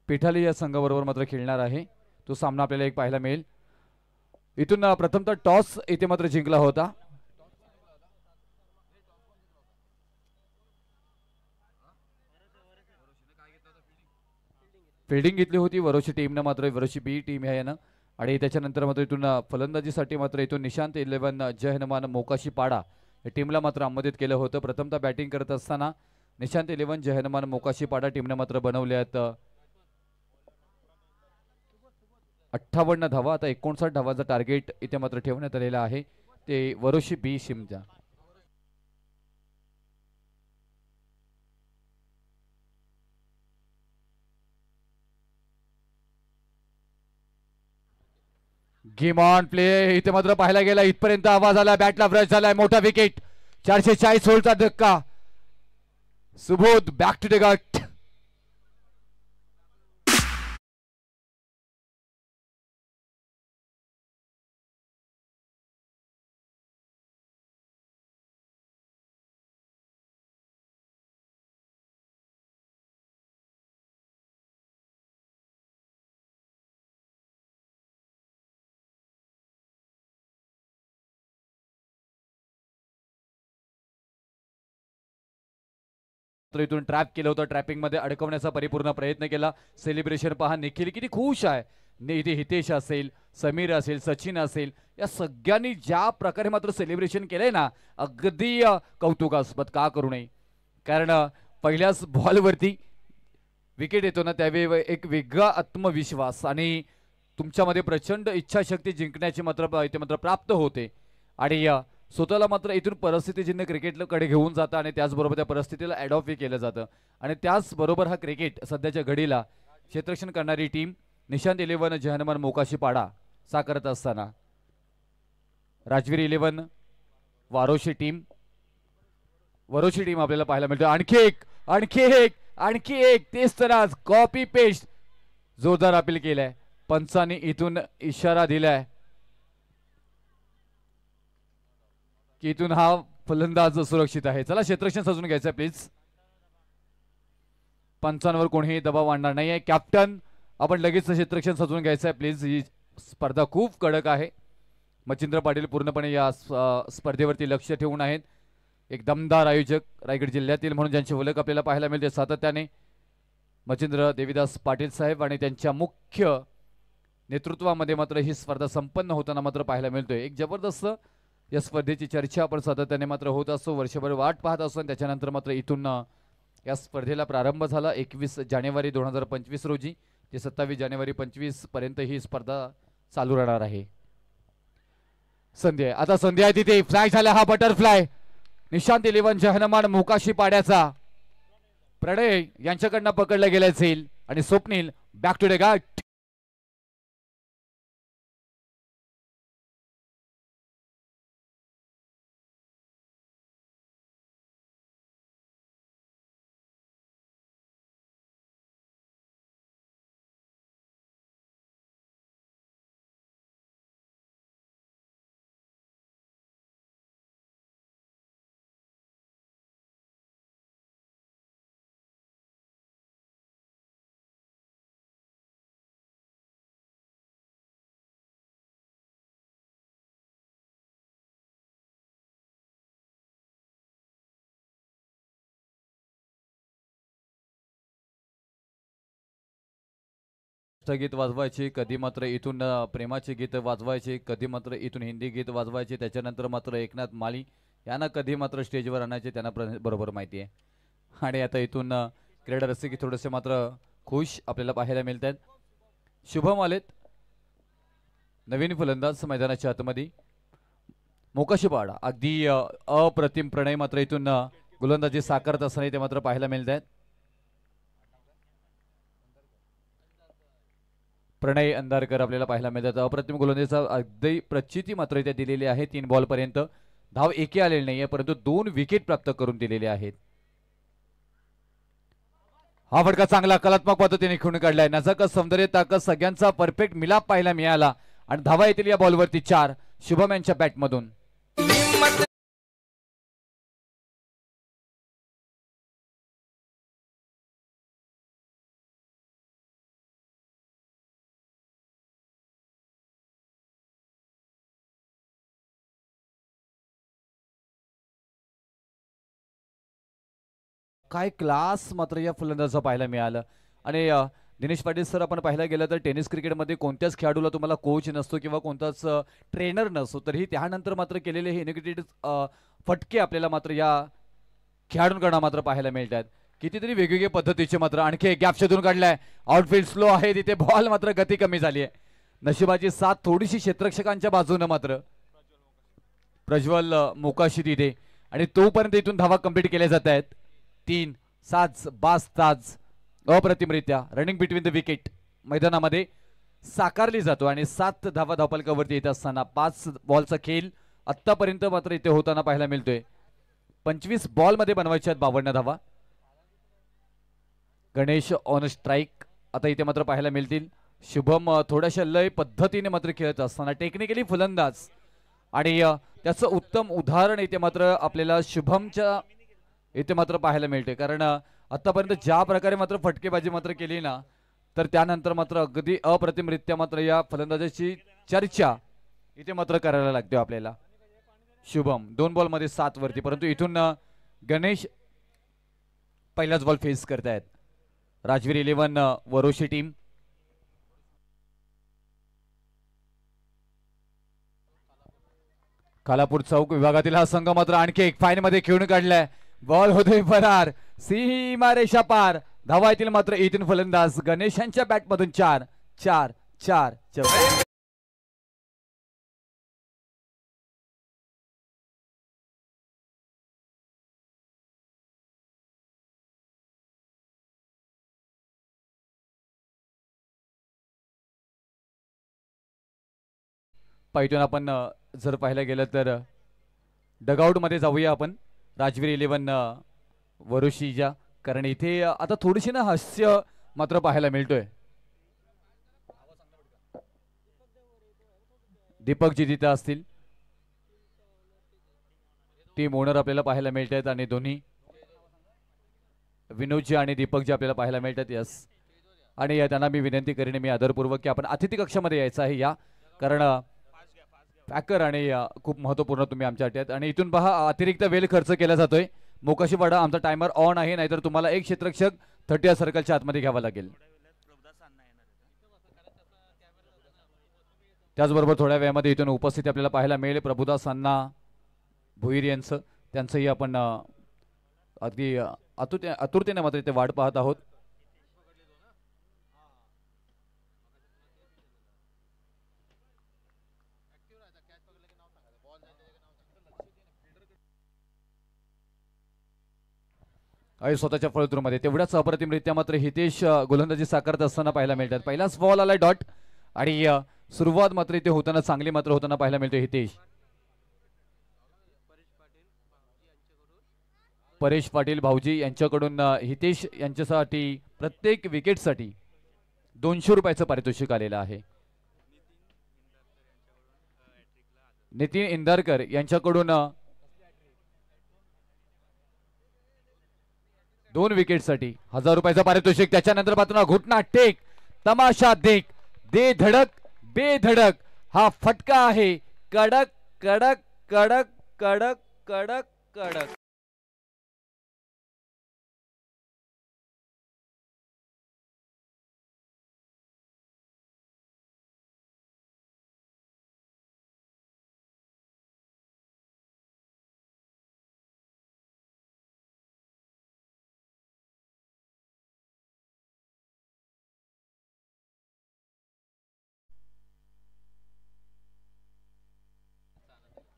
पेठाली या संघाबरोबर मात्र खेळणार आहे, तो सामना आपल्याला एक पाहायला मिळेल. इथून प्रथमतः टॉस इथे मात्र जिंकला होता. फिल्डिंग घेतली होती वरोशी टीमनं, मात्र वरोशी बी टीम आहे यानं. आणि त्याच्यानंतर मात्र इथून फलंदाजीसाठी मात्र इथून निशांत 11 जय हनुमान मोकाशी पाडा या टीमला मात्र आमंत्रित केलं होतं. प्रथमतः बॅटिंग करत असताना निशांत 11 जय हनुमान मोकाशी पाडा टीमनं मात्र बनवल्यात 58 धावा. आता 59 धावांचा टार्गेट इथे मात्र ठेवण्यात आलेला आहे, ते वरोशी बी टीमच्या. गेम ऑन प्ले इथे मात्र पाहायला गेला, इथपर्यंत आवाज आला, बॅटला ब्रश झालाय, मोठा विकेट, 440 होलचा धक्का. Subodh back to the gut. इथून ट्रॅप केलं होतं, ट्रॅपिंग मध्ये अडकवण्याचा परिपूर्ण प्रयत्न केला. सेलिब्रेशन पहा, निखिल किती खुश आहे. इथे हितेश असेल, समीर असेल, सचिन असेल, या सगळ्यांनी ज्या प्रकारे मात्र सेलिब्रेशन केलंय ना, अगदी कौतुकास्पद, का करू नये. कारण पहिल्याच बॉलवरती विकेट येतो ना, त्यावेळी एक वेगळा आत्मविश्वास आणि तुमच्यामध्ये प्रचंड इच्छाशक्ती जिंकण्याची मात्र इथे मात्र प्राप्त होते. आणि स्वतःला मात्र इथून परिस्थितीजन्य क्रिकेटकडे घेऊन जातं आणि त्याचबरोबर त्या परिस्थितीला ॲडॉप्ट केलं जातं. आणि त्याचबरोबर हा क्रिकेट सध्याच्या घडीला क्षेत्ररक्षण करणारी टीम निशांत 11 जय हनुमान मोकाशी पाडा साकारत असताना राजवीर 11 वरोशी टीम आपल्याला पाहायला मिळतो. आणखी एक तेच तर आज कॉपी पेस्ट जोरदार अपील केलाय, पंचांनी इथून इशारा दिलाय की इथून हा फलंदाज सुरक्षित आहे. चला क्षेत्ररक्षण सजून घ्यायचं प्लीज. पंचांवर कोणीही दबाव आणणार नाहीये. कॅप्टन आपण लगेच क्षेत्ररक्षण सजून घ्यायचं प्लीज. ही स्पर्धा खूप कडक आहे. मच्छिंद्र पाटील पूर्णपणे या स्पर्धेवरती लक्ष ठेवून आहेत. एक दमदार आयोजक रायगड जिल्ह्यातील म्हणून ज्यांची ओळख आपल्याला पाहायला मिळते सातत्याने मच्छिंद्र देवीदास पाटील साहेब आणि त्यांच्या मुख्य नेतृत्वामध्ये मात्र ही स्पर्धा संपन्न होताना मात्र पाहायला मिळतोय. एक जबरदस्त या स्पर्धेची चर्चा आपण सातत्याने मात्र होत असतो, वर्षभर वाट पाहत असतो. त्याच्यानंतर मात्र इथून या स्पर्धेला प्रारंभ झाला 21 जानेवारी 2025 रोजी ते 27 जानेवारी 25 पर्यंत ही स्पर्धा चालू राहणार आहे. आता संधी आहे तिथे, फ्लाय झाला हा बटरफ्लाय. निशांत 11 जय हनुमान मोकाशी पाड्याचा प्रणय यांच्याकडनं पकडला गेला असेल आणि Swapnil back to the gut. गीत वाजवायचे, कधी मात्र इथून प्रेमाचे गीत वाजवायचे, कधी मात्र इथून हिंदी गीत वाजवायचे. त्याच्यानंतर मात्र एकनाथ माली यांना कधी मात्र स्टेजवर आणायचे त्यांना बरोबर माहिती आहे. आणि आता इथून क्रीडा रसिक थोडेसे मात्र खुश आपल्याला पाहायला मिळत आहेत. शुभम आलेत, नवीन फलंदाज मैदानाच्या आतमध्ये. मोकाशी पाडा अगदी अप्रतिम प्रणय मात्र इथून गोलंदाजी साकारत असताना ते मात्र पाहायला मिळत आहेत. प्रणय अंधारकर आपल्याला पाहायला मिळतात. अप्रतिम गोलंदाजीचा अगदी प्रचिती मात्र इथे दिलेली आहे 3 बॉल पर्यंत. धाव एके आलेली नाहीये, परंतु 2 विकेट प्राप्त करून दिलेले आहेत. हा फटका चांगला कलात्मक पद्धतीने खेळून काढलाय. नजाकत, सौंदर्य, ताकद सगळ्यांचा परफेक्ट मिलाप पाहायला मिळाला आणि धावा येतील या बॉलवरती 4 शुभम यांच्या बॅटमधून. काय क्लास मात्र या फलंदाजाचं पाहायला मिळालं. आणि दिनेश पाटील सर, आपण पाहायला गेलं तर टेनिस क्रिकेटमध्ये कोणत्याच खेळाडूला तुम्हाला कोच नसतो किंवा कोणताच ट्रेनर नसतो, तरीही त्यानंतर मात्र केलेले हे इनिक्विटेड फटके आपल्याला मात्र या खेळाडूंकडून मात्र पाहायला मिळतात. कितीतरी वेगवेगळ्या पद्धतीचे मात्र आणखी एक गॅप शोधून काढलाय. आउटफील्ड स्लो आहे, तिथे बॉल मात्र गती कमी झाली आहे. नशिबाची साथ थोडीशी क्षेत्ररक्षकांच्या बाजूने मात्र प्रज्वल मोकाशी तिथे, आणि तोपर्यंत इथून धावा कंप्लीट केल्या जात आहेत. 3 साज बाज ताज अप्रतिमरित्या रनिंग बिटवीन द विकेट मैदानामध्ये साकारली जातो आणि 7 धावा धावफलकावरती येत असताना 5 बॉलचा खेळ आतापर्यंत मात्र इथे होताना पाहायला मिळतोय. 25 बॉल मध्ये बनवायच्या 52 धावा. गणेश ऑन स्ट्राईक आता इथे मात्र पाहायला मिळतील. शुभम थोड्याशा लय पद्धतीने मात्र खेळत असताना टेक्निकली फलंदाज, आणि त्याचं उत्तम उदाहरण इथे मात्र आपल्याला शुभमच्या इथे मात्र पाहायला मिळते. कारण आतापर्यंत ज्या प्रकारे मात्र फटकेबाजी मात्र केली ना, तर त्यानंतर मात्र अगदी अप्रतिमरित्या मात्र या फलंदाजाची चर्चा इथे मात्र करायला लागते आपल्याला. शुभम 2 बॉल मध्ये 7 वरती, परंतु इथून गणेश पहिलाच बॉल फेस करतायत. राजवीर 11 वरोशी टीम. कालापूर चौक विभागातील हा संघ मात्र आणखी एक फाईन मध्ये खेळून काढलाय. बॉल होतोय फरार, सीमारेषा पार. धावा येतील मात्र येथून फलंदाज गणेशांच्या बॅटमधून 4 4 4 4. पैठण आपण जर पाहायला गेलं तर डगआउट मध्ये जाऊया आपण राजवीर 11 वरुशीच्या, कारण इथे आता थोडीशी ना हास्य मात्र पाहायला मिळतोय. दीपकजी तिथे असतील, टीम ओनर आपल्याला पाहायला मिळत आहेत, आणि दोन्ही विनोदजी आणि दीपकजी आपल्याला पाहायला मिळतात. यस, आणि त्यांना मी विनंती करीन मी आदरपूर्वक की आपण अतिथी कक्षामध्ये यायचं आहे या, कारण पॅकर आणि खूप महत्वपूर्ण तुम्ही आमच्यासाठी आहेत. आणि इथून पहा अतिरिक्त वेळ खर्च केला जातोय. मोकाशीवाडा आमचा टायमर ऑन आहे, नाहीतर तुम्हाला एक क्षेत्ररक्षक 30 सर्कलच्या आतमध्ये घ्यावा लागेल. त्याचबरोबर थोड्या वेळामध्ये इथून उपस्थिती आपल्याला पाहायला मिळेल प्रभुदास अण्णा भुईर यांचं, त्यांचंही आपण अगदी आतुरतेने मात्र इथे वाट पाहत आहोत. आहे स्वतःच्या फळतूरमध्ये तेवढ्याच अप्रतिमरित्या मात्र हितेश गोलंदाजी साकारत असताना पाहायला मिळतात. पहिलाच बॉल आलाय डॉट, आणि सुरुवात मात्र इथे होताना चांगली मात्र होताना पाहायला मिळते. हितेश परेश पाटील भाऊजी यांच्याकडून हितेश यांच्यासाठी प्रत्येक विकेटसाठी 200 रुपयाचं पारितोषिक आलेलं आहे. नितीन इंदारकर यांच्याकडून 2 विकेटसाठी 1000 रुपयाचं पारितोषिक. त्याच्यानंतर मात्र घुटना टेक, तमाशा देख, दे धडक बेधडक हा फटका आहे. कडक कडक कडक कडक कडक कडक.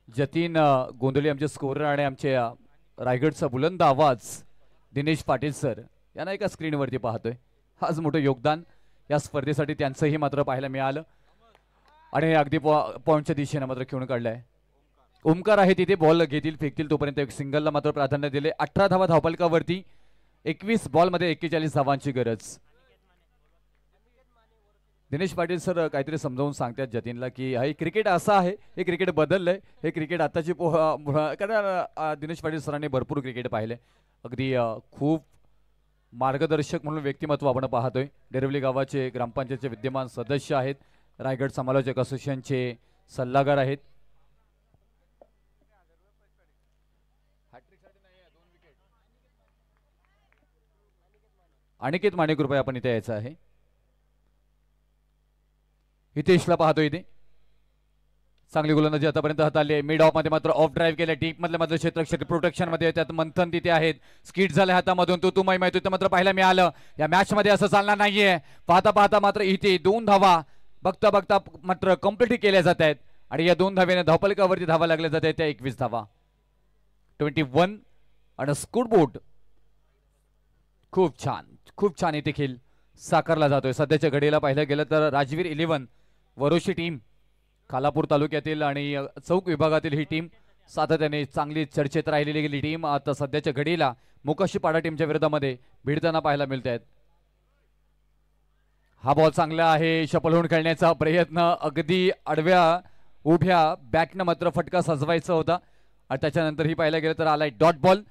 जतीन गोंधळे आमचे स्कोरर आणि आमचे रायगडचा बुलंद आवाज दिनेश पाटील सर यांना एका स्क्रीनवरती पाहतोय. आज मोठं योगदान या स्पर्धेसाठी त्यांचंही मात्र पाहायला मिळालं, आणि अगदी पॉइंटच्या दिशेने मात्र खेळून काढलाय. ओमकार आहे तिथे बॉल घेतील फेकतील तोपर्यंत एक सिंगलला मात्र प्राधान्य दिले. 18 धावा धावपलकावरती, 21 बॉलमध्ये 41 धावांची गरज. दिनेश पाटील सर काहीतरी समजावून सांगतात जतीनला की हे क्रिकेट असं आहे, हे क्रिकेट बदललंय, हे क्रिकेट आताची कारण दिनेश पाटील सरांनी भरपूर क्रिकेट पाहिले. अगदी खूप मार्गदर्शक म्हणून व्यक्तिमत्व आपण पाहतोय. डेरवली गावाचे ग्रामपंचायतचे विद्यमान सदस्य आहेत, रायगड समालोचक असोसिएशनचे सल्लागार आहेत. अनिकेत माने कृपया आपण इथे यायचं आहे. हितेशला पाहतो इथे, चांगली गोलंदाजी आतापर्यंत हाताळली आहे. मिड ऑफ मध्ये मात्र ऑफ ड्राईव्ह केल्या, डीप मधल्या मात्र क्षेत्र प्रोटेक्शन मध्ये त्यात मंथन तिथे आहेत. स्किट झाल्या हातामधून, तो तुम्ही माहिती मात्र पाहायला मिळालं. या मॅच मध्ये असं चालणार नाहीये. पाहता पाहता मात्र इथे 2 धावा बघता बघता मात्र कंप्लीट केल्या जात आहेत आणि या 2 धावेने धावपलकावरती धावा लागल्या जात आहेत. त्या 21 धावा, 21 आणि स्कूटबोट. खूप छान, खूप छान इथे खेळ साकारला जातोय. सध्याच्या घडीला पाहिलं गेलं तर राजवीर 11 वरोशी टीम, खालापूर तालुक्यातील आणि चौक विभागातील ही टीम सातत्याने चांगली चर्चेत राहिलेली गेली टीम आता सध्याच्या घडीला मोकाशीपाडा टीमच्या विरोधामध्ये भिडताना पाहायला मिळत आहेत. हा बॉल चांगला आहे, शफल होऊन खेळण्याचा प्रयत्न, अगदी आडव्या उभ्या बॅटनं मात्र फटका सजवायचा होता आणि त्याच्यानंतर ही पाहायला गेलं तर आलाय डॉट बॉल.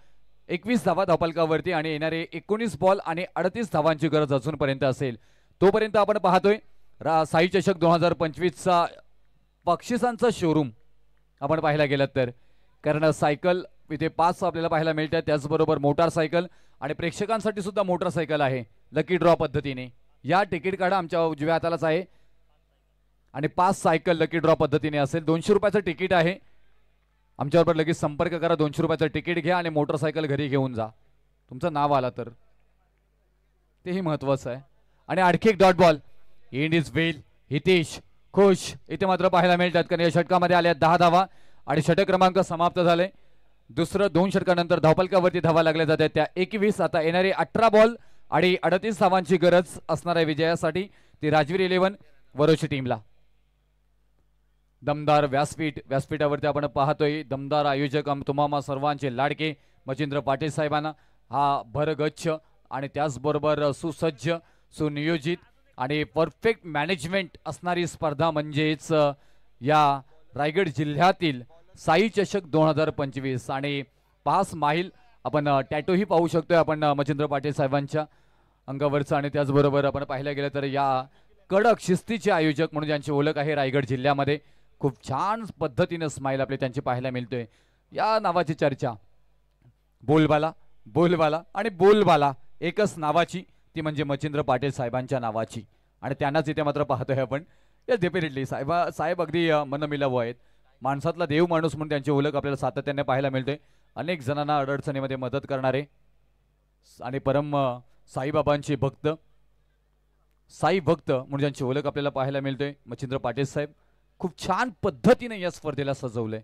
21 धावा धावपलकावरती आणि येणारे 19 बॉल आणि 38 धावांची गरज अजूनपर्यंत असेल. तोपर्यंत आपण पाहतोय साई चषक 2025चा बक्षिसांचा शोरूम आपण पाहायला गेलात तर, कारण सायकल इथे 5 आपल्याला पाहायला मिळतात, त्याचबरोबर मोटारसायकल आणि प्रेक्षकांसाठी सुद्धा मोटारसायकल आहे लकी ड्रॉ पद्धतीने. या तिकीट काढा, आमच्या उजव्या हातालाच आहे आणि 5 सायकल लकी ड्रॉ पद्धतीने असेल. 200 रुपयाचं तिकीट आहे. आमच्याबरोबर लगेच संपर्क करा, 200 रुपयाचं तिकीट घ्या आणि मोटरसायकल घरी घेऊन जा. तुमचं नाव आलं तर तेही महत्वाचं आहे. आणि आणखी एक डॉट बॉल, एंड इज वेल. हितेश खुश इथे मात्र पाहायला मिळतात, कारण या षटकामध्ये आल्या 10 धावा आणि षटक क्रमांक समाप्त झाले. दुसरं 2 षटकानंतर धावपलकावरती धावा लागल्या जातात त्या 21. आता येणारे 18 बॉल आणि 38 धावांची गरज असणार आहे विजयासाठी, ती राजवीर 11 वरोशी टीमला. दमदार व्यासपीठावरती आपण पाहतोय दमदार आयोजक तुम्हा सर्वांचे लाडके मच्छिंद्र पाटील साहेबांना हा भरगच्छ आणि त्याचबरोबर सुसज्ज सुनियोजित आणि परफेक्ट मॅनेजमेंट असणारी स्पर्धा म्हणजेच या रायगड जिल्ह्यातील साई चषक 2025 आणि 5 माईल आपण टॅटोही पाहू शकतोय आपण मच्छिंद्र पाटील साहेबांच्या अंगावरचं. आणि त्याचबरोबर आपण पाहिलं गेलं तर या कडक शिस्तीचे आयोजक म्हणून ज्यांची ओळख आहे रायगड जिल्ह्यामध्ये, खूप छान पद्धतीने स्माईल आपले त्यांची पाहायला मिळतोय. या नावाची चर्चा बोलबाला बोलबाला आणि बोलबाला एकच नावाची, ती म्हणजे मच्छिंद्र पाटील साहेबांच्या नावाची. आणि त्यांनाच इथे मात्र पाहतोय आपण. या डेफिनेटली साहेब अगदी मनमिलावू आहेत. माणसातला देव माणूस म्हणून त्यांची ओळख आपल्याला सातत्याने पाहायला मिळते. अनेक जणांना अडचणीमध्ये मदत करणारे आणि परम साईबाबांचे भक्त, साई भक्त म्हणून ज्यांची ओळख आपल्याला पाहायला मिळते मच्छिंद्र पाटील साहेब. खूप छान पद्धतीने या स्पर्धेला सजवलंय,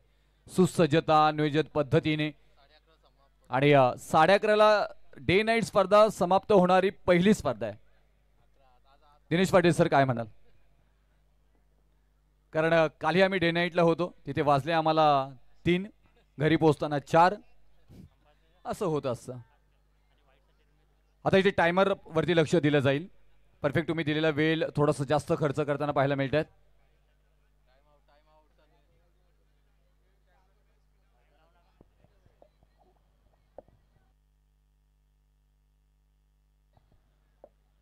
सुसज्जता नियोजित पद्धतीने. आणि 11:30ला डे नाईट स्पर्धा समाप्त होणारी पहिली स्पर्धा आहे. दिनेश पाटील सर काय म्हणाल? कारण काली आम्ही डे नाईटला होतो, तिथे वाजले आम्हाला 3, घरी पोहोचताना 4 असं होत असतं. आता इथे टायमर वरती लक्ष दिलं जाईल. परफेक्ट तुम्ही दिलेला वेळ थोडासा जास्त खर्च करताना पाहायला मिळतात.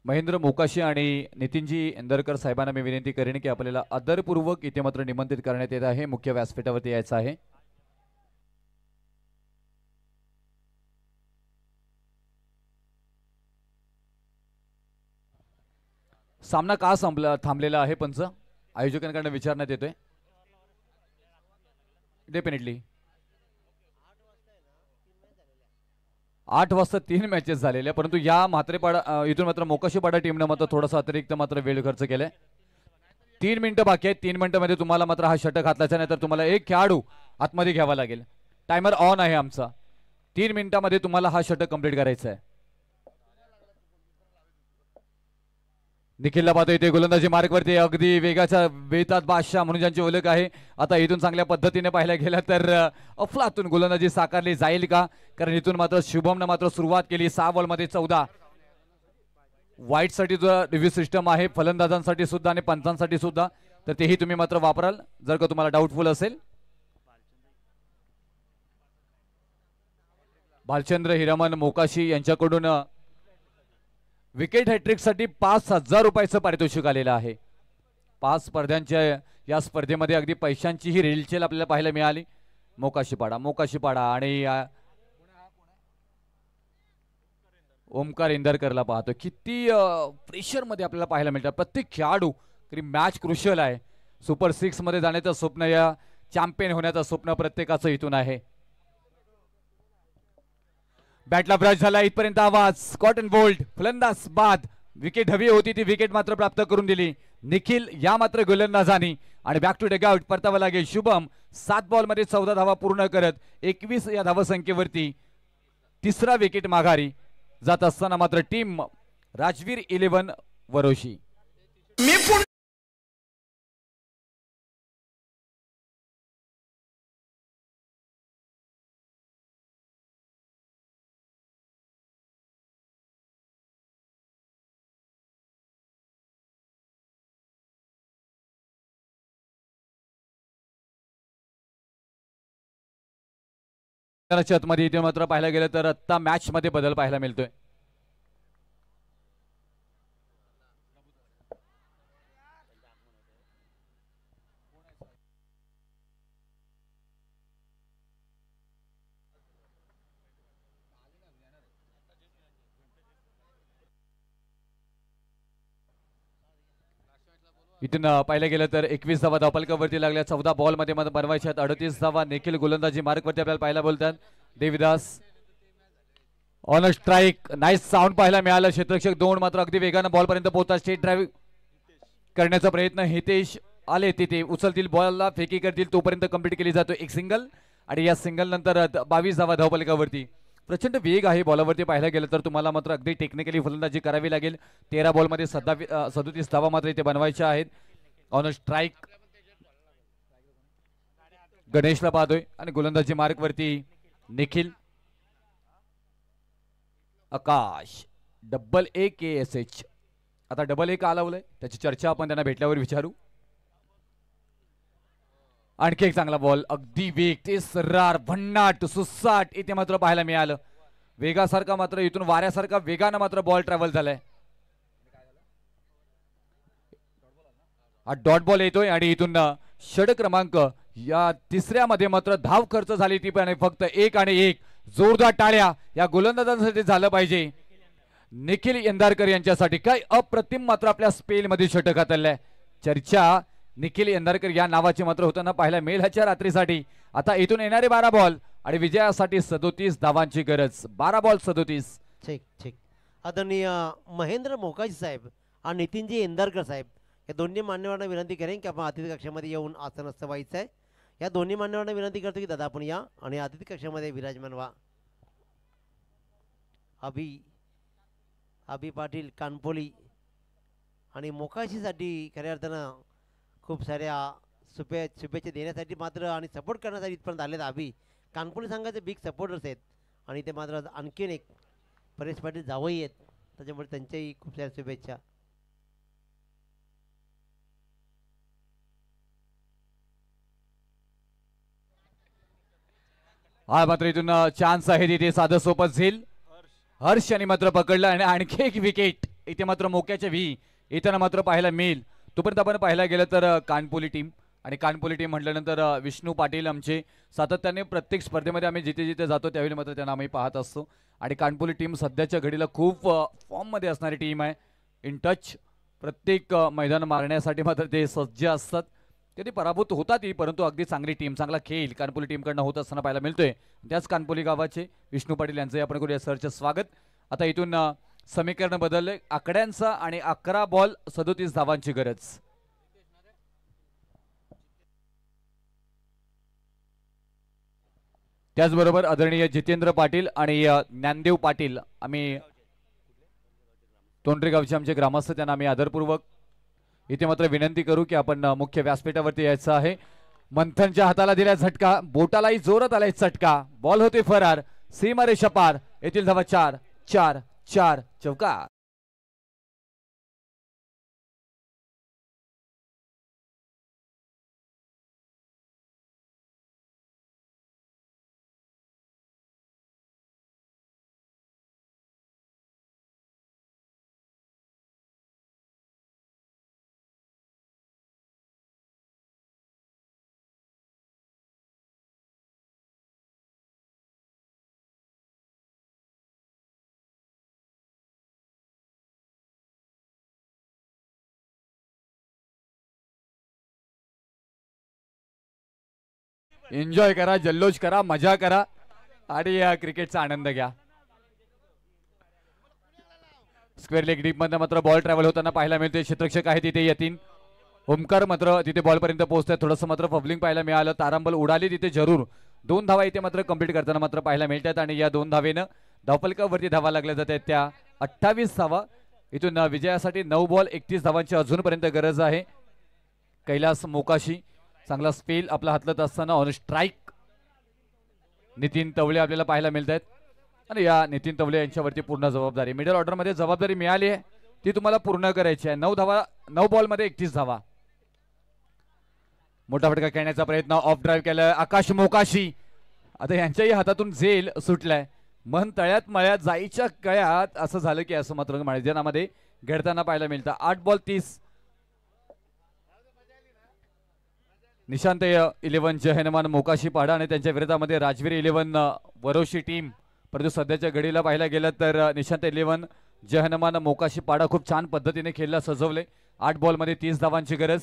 महेंद्र मोकाशी आणि नितीनजी इंदरकर साहेबांना मी विनंती करेन की आपल्याला आदरपूर्वक इथे मात्र निमंत्रित करण्यात येत आहे. मुख्य व्यासपीठावरती यायचं आहे. सामना का थांबलेला आहे पंच आयोजकांकडून विचारण्यात येतोय. डेफिनेटली 8 वाजता 3 मॅचेस झालेल्या, परंतु या म्हात्रेपाडा इथून मात्र मोकाशीपाडा टीमने मात्र थोडासा अतिरिक्त मात्र वेळ खर्च केलाय. 3 मिनिटं बाकी आहेत. 3 मिनिटांमध्ये तुम्हाला मात्र हा षटक हातलाचा नाही तर तुम्हाला एक खेळाडू आतमध्ये घ्यावा लागेल. टायमर ऑन आहे आमचा. 3 मिनिटांमध्ये तुम्हाला हा षटक कंप्लीट करायचा आहे. निखिलला पाहतो इथे गोलंदाजी मार्गवरती अगदी वेगाच्या वेतात बादशाह म्हणून ज्यांची ओळख आहे. आता इथून चांगल्या पद्धतीने पाहायला गेलं तर अफलातून गोलंदाजी साकारली जाईल का, कारण इथून मात्र शुभमनं मात्र सुरुवात केली. 6 बॉलमध्ये 14. वाईट साठी जो रिव्ह्यू सिस्टम आहे फलंदाजांसाठी सुद्धा आणि पंचांसाठी सुद्धा, तर तेही तुम्ही मात्र वापराल जर का तुम्हाला डाऊटफुल असेल. भालचंद्र हिरामन मोकाशी यांच्याकडून विकेट हॅट्रिक साठी 5,000 रुपयाचं पारितोषिक आलेलं आहे. 5 स्पर्धांच्या या स्पर्धेमध्ये अगदी पैशांचीही रेलचेल आपल्याला पाहायला मिळाली. मोकाशीपाडा आणि ओमकार इंदरकरला पाहतो किती प्रेशर मध्ये आपल्याला पाहायला मिळतात. प्रत्येक खेळाडू मॅच क्रुशियल आहे. सुपर 6 मध्ये जाण्याचं स्वप्न, या चॅम्पियन होण्याचं स्वप्न प्रत्येकाचं इथून आहे. बॅटला ब्रश झाला, इथपर्यंत आवाज. कॉटन बोल्ट फलंदाज बाद. विकेट हवी होती ती विकेट मात्र प्राप्त करून दिली निखिल या मात्र गोलंदाजानी. आणि बॅक टू डगआउट परतावं लागेल शुभम. 7 बॉलमध्ये 14 धावा पूर्ण करत 21 या धावसंख्येवरती तिसरा विकेट माघारी जात असताना मात्र टीम राजवीर 11 वरोशी. मध्ये इथे मात्र पाहायला गेलं तर आता मॅच मध्ये बदल पाहायला मिळतोय. इथून पाहिलं गेलं तर 21 धावा धावफलकावरती लागल्या. 14 बॉल मध्ये बनवायच्या 38 धावा. निखिल गोलंदाजी मार्गवरती आपल्याला पाहायला बोलतात. Devidas on strike. Nice sound पाहायला मिळालं. क्षेत्ररक्षक 2 मात्र अगदी वेगानं बॉल पर्यंत पोहोचतात. स्टेट ड्राईव्ह करण्याचा प्रयत्न. हितेश आले तिथे उचलतील बॉलला फेकी करतील तोपर्यंत कंप्लीट केली जातो एक सिंगल. आणि या सिंगल नंतर 22 धावा धावफलकावरती. प्रचंड वेग आहे बॉलवरती पाहायला गेलं तर तुम्हाला मात्र अगदी टेक्निकली फलंदाजी करावी लागेल. 13 बॉलमध्ये 37 धावा मात्र इथे बनवायच्या आहेत. ऑन स्ट्राईक गणेशला पाहतोय आणि गोलंदाजी मार्गवरती निखिल. आकाश डबल AKSH. आता डबल A का लावलंय त्याची चर्चा आपण त्यांना भेटल्यावर विचारू. आणखी एक चांगला बॉल. अगदी वेग ते सर्रार भन्नाट सुसाट इथे मात्र पाहायला मिळालं. वेगासारखा मात्र इथून वाऱ्यासारखा वेगानं मात्र बॉल ट्रॅव्हल झालाय. हा डॉट बॉल येतोय आणि इथून षट क्रमांक या तिसऱ्या मध्ये मात्र धाव खर्च झाली ती पण फक्त 1 आणि 1. जोरदार टाळ्या या गोलंदाजांसाठी झालं पाहिजे. निखिल यंदारकर यांच्यासाठी काय अप्रतिम मात्र आपल्या स्पेल मध्ये षटक हातलंय. चर्चा निखिल यंदारकर या नावाची मात्र होताना पाहायला मिळेल ह्याच्या रात्रीसाठी. आता इथून येणारे 12 बॉल आणि विजयासाठी 37 धावांची गरज. 12 बॉल 37. ठीक ठीक. आदरणीय महेंद्र मोकाजी साहेब आणि नितीनजी यंदारकर साहेब या दोन्ही मान्यवरांना विनंती करेन की आपण अतिथी कक्षामध्ये येऊन आसनस्थ व्हायचं आहे. या दोन्ही मान्यवरांना विनंती करतो की दादा आपण या आणि अतिथी कक्षामध्ये विराजमान व्हा. अभि पाटील कानपोली आणि मोकाशीसाठी खऱ्या अर्थानं खूप साऱ्या शुभेच्छा देण्यासाठी मात्र आणि सपोर्ट करण्यासाठी इथपर्यंत आलेत. अभि कानपोली संघाचे बिग सपोर्टर्स आहेत आणि ते मात्र आणखीन एक परेश पाटील जावई आहेत त्याच्यामुळे त्यांच्याही खूप साऱ्या शुभेच्छा. हा मात्र इथून चान्स आहे तिथे साधं सोपं झेल. हर्ष यांनी मात्र पकडलं आणि आणखी एक विकेट इथे मात्र मोक्याच्या व्ही येताना मात्र पाहायला मिळेल. तोपर्यंत आपण पाहायला गेलं तर कानपोली टीम आणि कानपोली टीम म्हटल्यानंतर विष्णू पाटील आमचे सातत्याने प्रत्येक स्पर्धेमध्ये आम्ही जिथे जिथे जातो त्यावेळी मात्र त्यांना आम्ही पाहत असतो. आणि कानपोली टीम सध्याच्या घडीला खूप फॉर्ममध्ये असणारी टीम आहे. इन टच प्रत्येक मैदान मारण्यासाठी मात्र ते सज्ज असतात. कधी पराभूत होतात परंतु अगदी चांगली टीम चांगला खेळ कानपोली टीमकडनं होत असताना पाहायला मिळतोय. त्याच कानपोली गावाचे विष्णू पाटील यांचं आपण करूया सरचं स्वागत. आता इथून समीकरण बदलले आकड्यांचा आणि 11 बॉल 37 धावांची गरज. त्याचबरोबर आदरणीय जितेंद्र पाटील आणि ज्ञानदेव पाटील आम्ही तोंडरे गावचे आमचे ग्रामस्थ त्यांना आम्ही आदरपूर्वक इथे मात्र विनंती करू की आपण मुख्य व्यासपीठावरती यायचं आहे. मंथनच्या हाताला दिला झटका, बोटालाही जोरात आलाय चटका, बॉल होते फरार, सीमारेषा पार, येथील धावा 4 4 4 चौकार. एन्जॉय करा, जल्लोष करा, मजा करा आणि या क्रिकेटचा आनंद घ्या. स्क्वेअर लेग डीप मध्ये मात्र बॉल ट्रॅव्हल होताना पाहायला मिळते. क्षेत्ररक्षक आहे तिथे यतीन ओमकार मात्र तिथे बॉल पर्यंत पोहोचतात. थोडंसं मात्र फबलिंग पाहायला मिळालं. तारांबल उडाली तिथे जरूर. 2 धावा इथे मात्र कंप्लीट करताना मात्र पाहायला मिळतात आणि या 2 धावेनं धावफलकावरती धावा लागल्या जातात त्या 28 धावा. इथून विजयासाठी 9 बॉल 31 धावांची अजूनपर्यंत गरज आहे. कैलास मोकाशी चांगला स्पेल आपला हातलत असताना ऑन स्ट्राईक नितीन तवळे आपल्याला पाहायला मिळत आहेत आणि या नितीन तवळे यांच्यावरती पूर्ण जबाबदारी. मिडल ऑर्डर मध्ये जबाबदारी मिळाली आहे ती तुम्हाला पूर्ण करायची आहे. 9 बॉल मध्ये 31 धावा. मोठा फटका खेळण्याचा प्रयत्न, ऑफ ड्राईव्ह केलाय आकाश मोकाशी. आता यांच्याही हातातून झेल सुटलाय. मन तळ्यात मळ्यात जाईच्या कळ्यात असं झालं की असं मात्र मैदानामध्ये घडताना पाहायला मिळतं. 8 बॉल 30. निशांत 11 जहनमान मोकाशी पाडा आणि त्यांच्या विरोधामध्ये राजवीर 11 वरोशी टीम. परंतु सध्याच्या घडीला पाहायला गेलं तर निशांत 11 जहनमान मोकाशी पाडा खूप छान पद्धतीने खेळला सजवले. 8 बॉल मध्ये 30 धावांची गरज.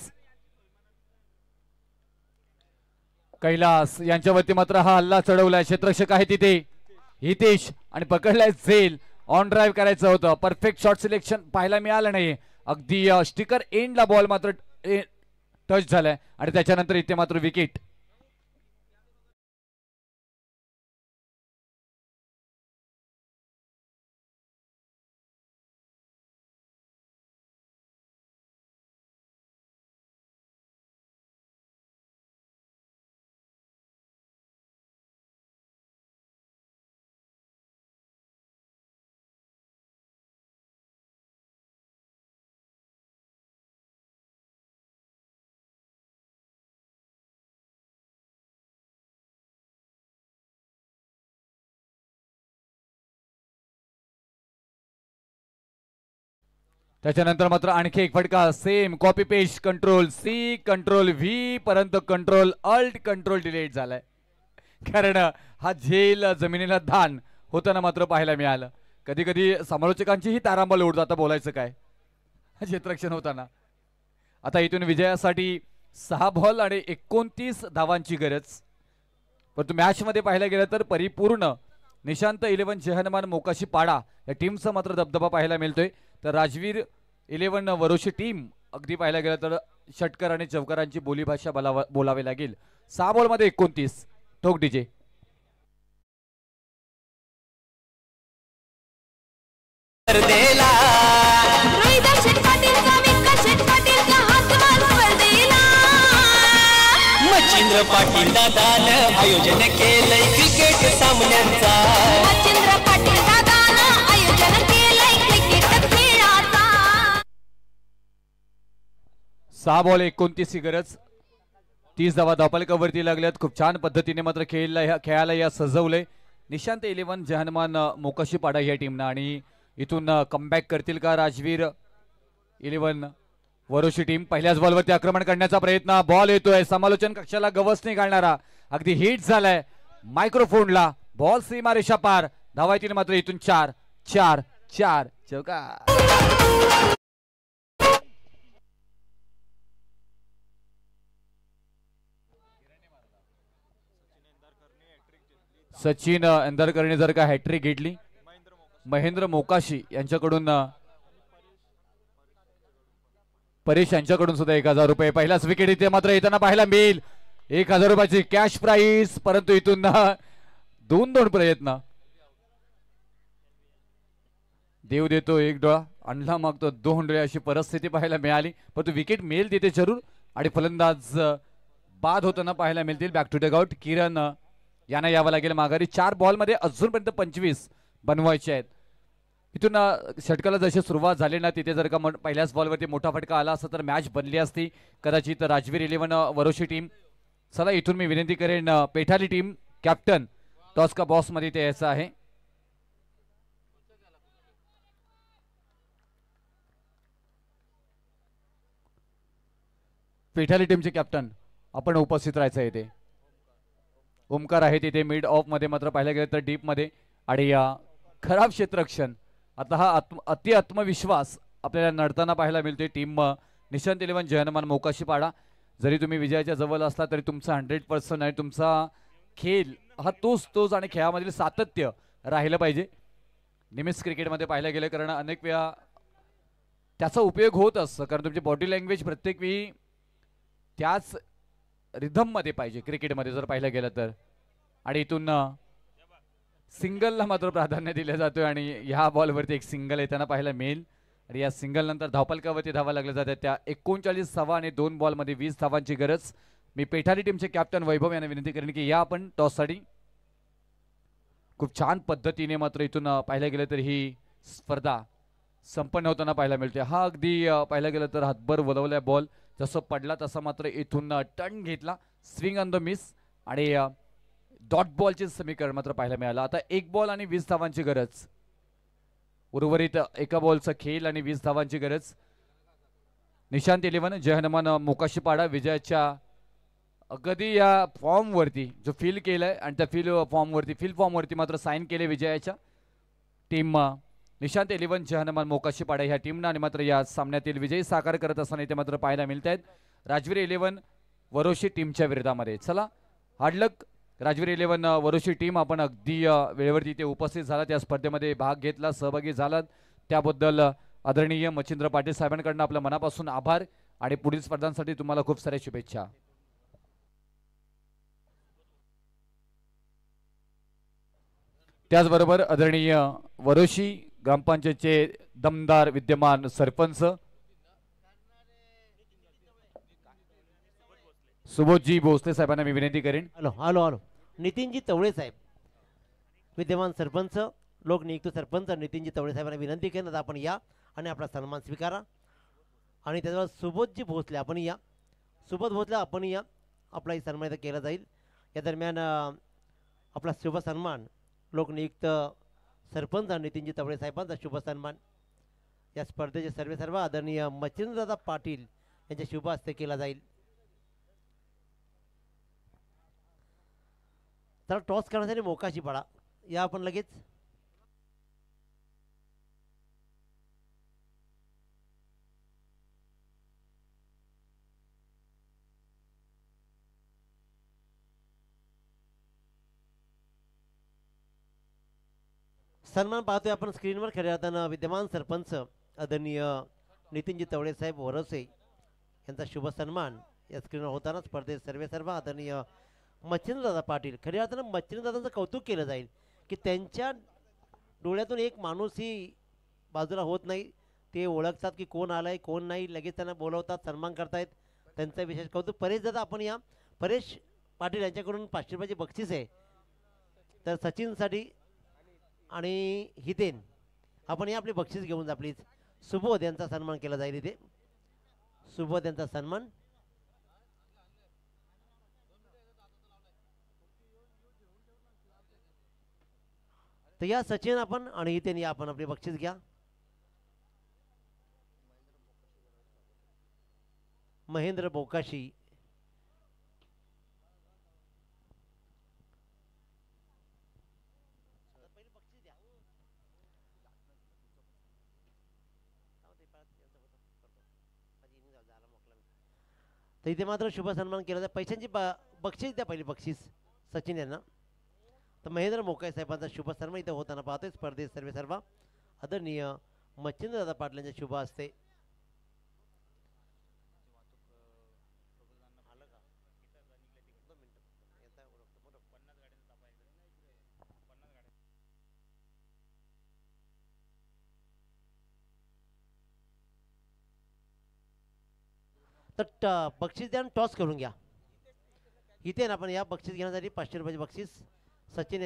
कैलास यांच्यावरती मात्र हा हल्ला चढवलाय. क्षेत्ररक्षक आहे तिथे हितेश आणि पकडलाय झेल. ऑन ड्राईव्ह करायचं होतं. परफेक्ट शॉट सिलेक्शन पाहायला मिळालं नाही. अगदी स्टिकर एंडला बॉल मात्र टच झालाय आणि त्याच्यानंतर इथे मात्र विकेट. त्याच्यानंतर मात्र आणखी एक फटका. Same copy paste control C control V परंतु कंट्रोल अल्ट कंट्रोल डिलीट झालाय. कारण हा झेल जमिनीला धान होताना मात्र पाहायला मिळालं. कधी कधी समालोचकांचीही तारांबळ उडतात. आता बोलायचं काय क्षेत्ररक्षण होताना. आता इथून विजयासाठी 6 बॉल आणि 29 धावांची गरज. परंतु मॅच मध्ये पाहायला गेलं तर परिपूर्ण निशांत 11 जहनमान मोकाशी पाडा या टीमचा मात्र दबदबा पाहायला मिळतोय. तर राजवीर 11 वरोशी टीम अगदी पाहायला गेलं तर षटकर आणि चौकारांची बोलीभाषा बोलावी लागेल. 6 बॉल मध्ये 29. ठोक डीजे. मच्छिंद्र पाटील दादानं आयोजन केलंय क्रिकेट सामन्यांचा. मच्छिंद्र पाटील दादानं आयोजन केलंय क्रिकेट खेळाचा. 6 बॉल 29 ही गरज. 30 धावा धावफलकावरती लागल्यात. खूप छान पद्धतीने मात्र खेळायला या सजवलंय निशांत 11 जहनमान मोकाशी पाडा या टीमनं. आणि इथून कमबॅक करतील का राजवीर 11 वरोशी टीम. पहिल्याच बॉलवरती आक्रमण करण्याचा प्रयत्न. बॉल येतोय समालोचन कक्षाला गवसणी घालणारा. अगदी हिट झालाय मायक्रोफोनला. बॉल सीमारेषा पार. धावा येतील मात्र इथून 4 4 4 चौकार. सचिन अंदरकरने जर का हॅट्रिक घेतली. महेंद्र मोकाशी यांच्याकडून परेश यांच्याकडून सुद्धा 1000 रुपये. पहिलाच विकेट इथे मात्र येताना पाहायला मिळेल. 1000 रुपयाची कॅश प्राइस. परंतु इथून 2 प्रयत्न. देव देतो एक डोळा. आणला मग तो दोन अशी परिस्थिती पाहायला मिळाली, पण तो विकेट मिळेल तिथे जरूर आणि फलंदाज बाद होताना पाहायला मिळतील. बॅक टू डग आउट किरण यांना यावं लागेल माघारी. 4 बॉलमध्ये अजूनपर्यंत 25 बनवायचे आहेत. इथून षटकाला जशी सुरुवात झाली ना तिथे जर का पहिल्याच बॉलवरती मोठा फटका आला असता तर मॅच बनली असती कदाचित. राजवीर 11 वरोशी टीम. चला इथून मी विनंती करेन पेठाली टीम कॅप्टन टॉस का बॉस मध्ये ते यायचं आहे. पेठाली टीमचे कॅप्टन आपण उपस्थित राहायचं आहे. इथे ओमकार आहे तिथे मिड ऑफ मध्ये मात्र पाहायला गेलं तर डीप मध्ये आणि खराब क्षेत्ररक्षण. आता हा अति आत्मविश्वास आपल्याला नडताना पाहायला मिळतोय. टीम निशांत 11 जयनमान मोकाशी पाडा. जरी तुम्ही विजयाच्या जवळ असला तरी तुमचा 100% आणि तुमचा खेळ हा तोच आणि खेळामधील सातत्य राहिलं पाहिजे. निमित्त क्रिकेटमध्ये पाहायला गेलं कारण अनेक वेळा त्याचा उपयोग होत असतो कारण तुमची बॉडी लँग्वेज प्रत्येक वेळी त्याच रिधममध्ये पाहिजे क्रिकेटमध्ये जर पाहिलं गेलं तर. आणि इथून सिंगलला मात्र प्राधान्य दिलं जातोय आणि ह्या बॉलवरती एक सिंगल येताना पाहायला मिळेल आणि या सिंगल नंतर धावपलकावरती धावा लागल्या जातात. त्या 39 धावा आणि 2 बॉलमध्ये 20 धावांची गरज. मी पेठारी टीमचे कॅप्टन वैभव यांना विनंती करेन की या आपण टॉससाठी. खूप छान पद्धतीने मात्र इथून पाहायला गेलं तर ही स्पर्धा संपन्न होताना पाहायला मिळते. हा अगदी पाहायला गेलं तर हातभर वळवलाय बॉल जसं पडला तसा मात्र इथून टर्न घेतला स्विंग ऑन द मिस आणि डॉट बॉलचे समीकरण मात्र पाहायला मिळालं. आता 1 बॉल आणि 20 धावांची गरज. उर्वरित एका बॉलचा खेळ आणि 20 धावांची गरज. निशांत 11 जय हनुमान मोकाशीपाडा विजयाच्या अगदी या फॉर्मवरती जो फील केलाय आणि त्या फील फॉर्मवरती मात्र साईन केले विजयाच्या. टीम निशांत 11 जय हनुमान मोकाशीपाडा ह्या टीमनं आणि मात्र या सामन्यातील विजयी साकार करत असताना इथे मात्र पाहायला मिळत आहेत राजवीर 11 वरोशी टीमच्या विरोधामध्ये. चला हार्डलक राजवीर 11 वरोशी टीम. आपण अगदी वेळेवरती इथे उपस्थित झाला त्या स्पर्धेमध्ये भाग घेतला सहभागी झालात त्याबद्दल आदरणीय मच्छिंद्र पाटील साहेबांकडून आपल्या मनापासून आभार आणि पुढील स्पर्धांसाठी तुम्हाला खूप साऱ्या शुभेच्छा. त्याचबरोबर आदरणीय वरोशी ग्रामपंचायतचे दमदार विद्यमान सरपंच सुबोधजी भोसले साहेबांना मी विनंती करेन. हॅलो नितीनजी तवळे साहेब विद्यमान सरपंच लोकनियुक्त सरपंच नितीनजी तवळे साहेबांना विनंती केली आपण या आणि आपला सन्मान स्वीकारा. आणि त्याच्यावर सुबोधजी भोसले आपण या. सुबोध भोसले आपण या. आपलाही सन्मान इथं केला जाईल. या दरम्यान आपला शुभ सन्मान लोकनियुक्त सरपंच नितीनजी तवळे साहेबांचा शुभ सन्मान या स्पर्धेचे सर्व आदरणीय मच्छिंद्रदादा पाटील यांच्या शुभ हस्ते केला जाईल. तर टॉस करण्यासाठी मोकाशी पडा या आपण लगेच. सन्मान पाहतोय आपण स्क्रीनवर. खऱ्या अर्थानं विद्यमान सरपंच आदरणीय नितीनजी तवळे साहेब वरसे यांचा शुभ सन्मान या स्क्रीनवर होताना स्पर्धेत सर्व आदरणीय मच्छिंद्रदादा पाटील. खऱ्या अर्थानं मच्छिंद्रदादांचं कौतुक केलं जाईल की त्यांच्या डोळ्यातून एक माणूसही बाजूला होत नाही. ते ओळखतात की कोण आलाय कोण नाही, लगेच त्यांना बोलवतात, सन्मान करतायत. त्यांचं विशेष कौतुक. परेश दादा आपण या. परेश पाटील यांच्याकडून 500 रुपयाची बक्षीस आहे. तर सचिनसाठी आणि हितेन आपण या आपली बक्षीस घेऊन जा प्लीज. सुबोध यांचा सन्मान केला जाईल इथे. सुबोध यांचा सन्मान. तर या सचिन आपण आणि हितेन या आपण आपली बक्षीस घ्या. महेंद्र बोकाशी तर इथे मात्र शुभ सन्मान केला जाईल. पैशांची बक्षीस द्या पहिली बक्षीस सचिन यांना. तर महेंद्र मोकाय साहेबांचा शुभ सन्मान इथे होताना पाहतोय स्पर्धेत सर्व आदरणीय मच्छिंद्रदादा पाटील यांच्या शुभ हस्ते. तर बक्षीस द्या आणि टॉस करून घ्या. इथे ना आपण या बक्षीस घेण्यासाठी 500 रुपयाचे बक्षीस सचिन